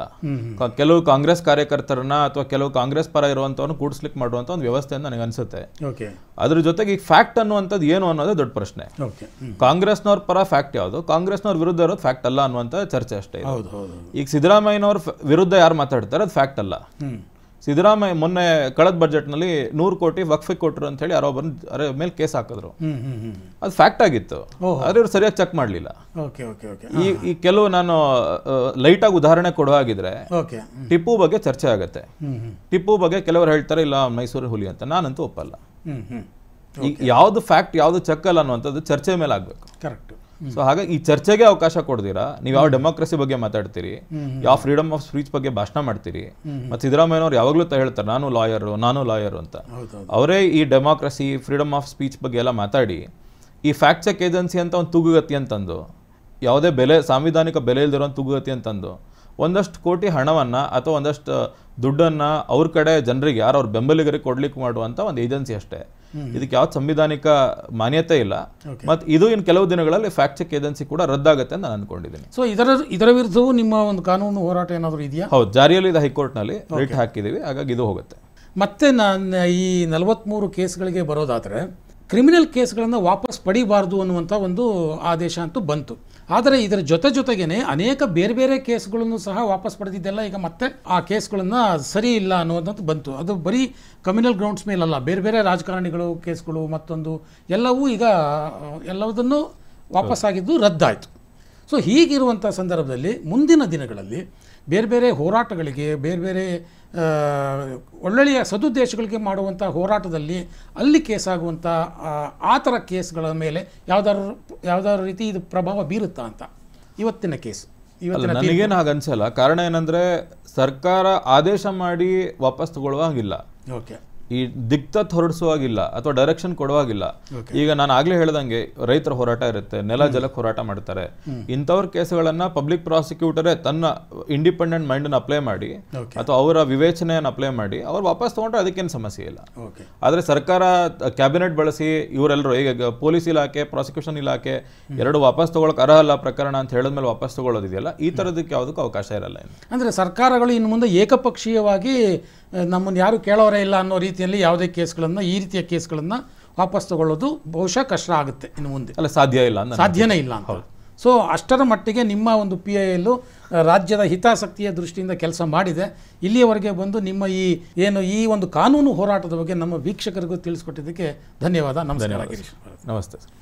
ಕೆಲವು ಕಾಂಗ್ರೆಸ್ ಕಾರ್ಯಕರ್ತರನ್ನ ಅಥವಾ ಕೆಲವು ಕಾಂಗ್ರೆಸ್ ಪರ ಇರುವಂತವ್ರನ್ನ ಕೂಡಿಸ್ಲಿಕ್ಕೆ ಮಾಡುವಂತ ಒಂದು ವ್ಯವಸ್ಥೆ ಅಂತ ನನಗೆ ಅನ್ಸುತ್ತೆ. ಅದ್ರ ಜೊತೆಗೆ ಈಗ ಫ್ಯಾಕ್ಟ್ ಅನ್ನುವಂಥದ್ದು ಏನು ಅನ್ನೋದೇ ದೊಡ್ಡ ಪ್ರಶ್ನೆ. ಕಾಂಗ್ರೆಸ್ನವ್ರ ಪರ ಫ್ಯಾಕ್ಟ್ ಯಾವುದು, ಕಾಂಗ್ರೆಸ್ನವ್ರ ವಿರುದ್ಧ ಇರೋದು ಫ್ಯಾಕ್ಟ್ ಅಲ್ಲ ಅನ್ನುವಂಥ ಚರ್ಚೆ ಅಷ್ಟೇ. ಈಗ ಸಿದ್ದರಾಮಯ್ಯನವ್ರ ವಿರುದ್ಧ ಯಾರು ಮಾತಾಡ್ತಾರೆ ಅದು ಫ್ಯಾಕ್ಟ್ ಅಲ್ಲ. ಸಿದ್ದರಾಮಯ್ಯ ಮೊನ್ನೆ ಕಳೆದ ಬಜೆಟ್ನಲ್ಲಿ 100 ಕೋಟಿ ವಕ್ಫಿಗೆ ಕೊಟ್ಟರು ಅಂತ ಹೇಳಿ ಯಾರೋ ಬಂದು ಮೇಲೆ ಕೇಸ್ ಹಾಕಿದ್ರು. ಅದು ಫ್ಯಾಕ್ಟ್ ಆಗಿತ್ತು, ಆದ್ರೆ ಇವ್ರು ಸರಿಯಾಗಿ ಚೆಕ್ ಮಾಡಲಿಲ್ಲ. ಈ ಕೆಲವು ನಾನು ಲೈಟಾಗಿ ಉದಾಹರಣೆ ಕೊಡೋ ಹಾಗಿದ್ರೆ, ಟಿಪ್ಪು ಬಗ್ಗೆ ಚರ್ಚೆ ಆಗುತ್ತೆ. ಟಿಪ್ಪು ಬಗ್ಗೆ ಕೆಲವರು ಹೇಳ್ತಾರೆ ಇಲ್ಲ ಮೈಸೂರು ಹುಲಿ ಅಂತ, ನಾನಂತೂ ಒಪ್ಪಲ್ಲ. ಯಾವ್ದು ಫ್ಯಾಕ್ಟ್ ಯಾವ್ದು ಚೆಕ್ ಅಲ್ಲ ಅನ್ನುವಂಥದ್ದು ಚರ್ಚೆ ಮೇಲೆ ಆಗ್ಬೇಕು. ಕರೆಕ್ಟ್. ಸೊ ಹಾಗಾಗಿ ಈ ಚರ್ಚೆಗೆ ಅವಕಾಶ ಕೊಡ್ತೀರಾ, ನೀವು ಯಾವ ಡೆಮೋಕ್ರಸಿ ಬಗ್ಗೆ ಮಾತಾಡ್ತೀರಿ, ಯಾವ ಫ್ರೀಡಮ್ ಆಫ್ ಸ್ಪೀಚ್ ಬಗ್ಗೆ ಭಾಷಣ ಮಾಡ್ತೀರಿ. ಮತ್ತು ಸಿದ್ದರಾಮಯ್ಯನವ್ರು ಯಾವಾಗಲೂ ಹೇಳ್ತಾರೆ ನಾನು ಲಾಯರು ಅಂತ. ಅವರೇ ಈ ಡೆಮೋಕ್ರಸಿ ಫ್ರೀಡಮ್ ಆಫ್ ಸ್ಪೀಚ್ ಬಗ್ಗೆ ಎಲ್ಲ ಮಾತಾಡಿ ಈ ಫ್ಯಾಕ್ಟ್ ಚೆಕ್ ಏಜೆನ್ಸಿ ಅಂತ ಒಂದು ತೂಗುಗತಿ ಅಂತಂದು, ಯಾವುದೇ ಸಾಂವಿಧಾನಿಕ ಬೆಲೆ ಇಲ್ದಿರೋ ತೂಗುಗತಿ ಅಂತಂದು ಒಂದಷ್ಟು ಕೋಟಿ ಹಣವನ್ನು ಅಥವಾ ಒಂದಷ್ಟು ದುಡ್ಡನ್ನು ಅವ್ರ ಕಡೆ ಜನರಿಗೆ ಯಾರು ಅವ್ರ ಬೆಂಬಲಿಗರಿಗೆ ಕೊಡ್ಲಿಕ್ಕೆ ಮಾಡುವಂಥ ಒಂದು ಏಜೆನ್ಸಿ ಅಷ್ಟೇ. ಇದಕ್ಕೆ ಯಾವ್ದು ಸಂವಿಧಾನಿಕ ಮಾನ್ಯತೆ ಇಲ್ಲ. ಮತ್ತು ಇದು ಇನ್ನು ಕೆಲವು ದಿನಗಳಲ್ಲಿ ಫ್ಯಾಕ್ಟ್ ಚೆಕ್ ಏಜೆನ್ಸಿ ಕೂಡ ರದ್ದಾಗುತ್ತೆ ಅಂತ ನಾನು ಅನ್ಕೊಂಡಿದ್ದೀನಿ. ಸೊ ಇದರ ವಿರುದ್ಧವೂ ನಿಮ್ಮ ಒಂದು ಕಾನೂನು ಹೋರಾಟ ಏನಾದರೂ ಇದೆಯಾ? ಹೌದು, ಜಾರಿಯಲ್ಲಿ ಇದೆ, ಹೈಕೋರ್ಟ್ನಲ್ಲಿ ರಿಟ್ ಹಾಕಿದ್ದೀವಿ, ಹಾಗಾಗಿ ಇದು ಹೋಗುತ್ತೆ. ಮತ್ತೆ ನಾನು ಈ 43 ಕೇಸ್ಗಳಿಗೆ ಬರೋದಾದರೆ ಕ್ರಿಮಿನಲ್ ಕೇಸ್ಗಳನ್ನು ವಾಪಸ್ ಪಡಿಬಾರ್ದು ಅನ್ನುವಂಥ ಒಂದು ಆದೇಶ ಅಂತೂ ಬಂತು. ಆದರೆ ಇದರ ಜೊತೆಗೇನೆ ಅನೇಕ ಬೇರೆ ಬೇರೆ ಕೇಸ್ಗಳನ್ನು ಸಹ ವಾಪಸ್ ಪಡೆದಿದ್ದೆಲ್ಲ ಈಗ ಮತ್ತೆ ಆ ಕೇಸ್ಗಳನ್ನು ಸರಿ ಇಲ್ಲ ಅನ್ನೋದಂತೂ ಬಂತು. ಅದು ಬರೀ ಕಮ್ಯುನಲ್ ಗ್ರೌಂಡ್ಸ್ ಮೇಲಲ್ಲ, ಬೇರೆ ಬೇರೆ ರಾಜಕಾರಣಿಗಳು ಕೇಸ್ಗಳು ಮತ್ತೊಂದು ಎಲ್ಲವೂ ಈಗ ಎಲ್ಲದನ್ನು ವಾಪಸ್ಸಾಗಿದ್ದು ರದ್ದಾಯಿತು. ಸೊ ಹೀಗಿರುವಂಥ ಸಂದರ್ಭದಲ್ಲಿ ಮುಂದಿನ ದಿನಗಳಲ್ಲಿ ಬೇರೆ ಬೇರೆ ಹೋರಾಟಗಳಿಗೆ ಬೇರೆ ಬೇರೆ ಒಳ್ಳೊಳ್ಳೆಯ ಸದುದ್ದೇಶಗಳಿಗೆ ಮಾಡುವಂಥ ಹೋರಾಟದಲ್ಲಿ ಅಲ್ಲಿ ಕೇಸಾಗುವಂಥ ಆ ಥರ ಕೇಸ್ಗಳ ಮೇಲೆ ಯಾವುದಾದ್ರು ರೀತಿ ಇದು ಪ್ರಭಾವ ಬೀರುತ್ತಾ ಅಂತ ಇವತ್ತಿನ ಕೇಸ್? ನನಗೇನು ಹಾಗನ್ಸಲ್ಲ. ಕಾರಣ ಏನಂದರೆ ಸರ್ಕಾರ ಆದೇಶ ಮಾಡಿ ವಾಪಸ್ ತಗೊಳ್ಳುವಾಗಿಲ್ಲ, ಓಕೆ, ಈ ದಿಕ್ತತ್ ಹೊರಡಿಸುವಾಗಿಲ್ಲ ಅಥವಾ ಡೈರೆಕ್ಷನ್ ಕೊಡುವಾಗಿಲ್ಲ. ಈಗ ನಾನು ಆಗ್ಲೇ ಹೇಳ್ದಂಗೆ ರೈತರ ಹೋರಾಟ ಇರುತ್ತೆ, ನೆಲ ಜಲಕ್ಕೆ ಹೋರಾಟ ಮಾಡ್ತಾರೆ. ಇಂಥವ್ರ ಕೇಸುಗಳನ್ನ ಪಬ್ಲಿಕ್ ಪ್ರಾಸಿಕ್ಯೂಟರೇ ತನ್ನ ಇಂಡಿಪೆಂಡೆಂಟ್ ಮೈಂಡನ್ನು ಅಪ್ಲೈ ಮಾಡಿ ಅಥವಾ ಅವರ ವಿವೇಚನೆಯನ್ನು ಅಪ್ಲೈ ಮಾಡಿ ಅವ್ರು ವಾಪಸ್ ತಗೊಂಡ್ರೆ ಅದಕ್ಕೇನು ಸಮಸ್ಯೆ ಇಲ್ಲ. ಆದರೆ ಸರ್ಕಾರ ಕ್ಯಾಬಿನೆಟ್ ಬಳಸಿ ಇವರೆಲ್ಲರೂ ಈಗ ಪೊಲೀಸ್ ಇಲಾಖೆ ಪ್ರಾಸಿಕ್ಯೂಷನ್ ಇಲಾಖೆ ಎರಡು ವಾಪಸ್ ತಗೊಳಕ್ ಅರ್ಹ ಅಲ್ಲ ಪ್ರಕರಣ ಅಂತ ಹೇಳಿದ್ಮೇಲೆ ವಾಪಸ್ ತಗೊಳ್ಳೋದಿದೆಯಲ್ಲ, ಈ ಥರದಕ್ಕೆ ಯಾವುದಕ್ಕೂ ಅವಕಾಶ ಇರಲ್ಲ. ಅಂದರೆ ಸರ್ಕಾರಗಳು ಇನ್ನು ಮುಂದೆ ಏಕಪಕ್ಷೀಯವಾಗಿ ನಮ್ಮನ್ನು ಯಾರು ಕೇಳೋರೇ ಇಲ್ಲ ಅನ್ನೋ ರೀತಿಯಲ್ಲಿ ಯಾವುದೇ ಕೇಸ್ಗಳನ್ನು ಈ ರೀತಿಯ ಕೇಸ್ಗಳನ್ನು ವಾಪಸ್ ತಗೊಳ್ಳೋದು ಬಹುಶಃ ಕಷ್ಟ ಆಗುತ್ತೆ ಇನ್ನು ಮುಂದೆ. ಅಲ್ಲ, ಸಾಧ್ಯನೇ ಇಲ್ಲ ಅಂತ. ಸೊ ಅಷ್ಟರ ಮಟ್ಟಿಗೆ ನಿಮ್ಮ ಒಂದು PIL ರಾಜ್ಯದ ಹಿತಾಸಕ್ತಿಯ ದೃಷ್ಟಿಯಿಂದ ಕೆಲಸ ಮಾಡಿದೆ. ಇಲ್ಲಿಯವರೆಗೆ ಬಂದು ನಿಮ್ಮ ಈ ಒಂದು ಕಾನೂನು ಹೋರಾಟದ ಬಗ್ಗೆ ನಮ್ಮ ವೀಕ್ಷಕರಿಗೂ ತಿಳಿಸ್ಕೊಟ್ಟಿದ್ದಕ್ಕೆ ಧನ್ಯವಾದ. ನಮಸ್ಕಾರ ಗಿರೀಶ್. ನಮಸ್ತೆ ಸರ್.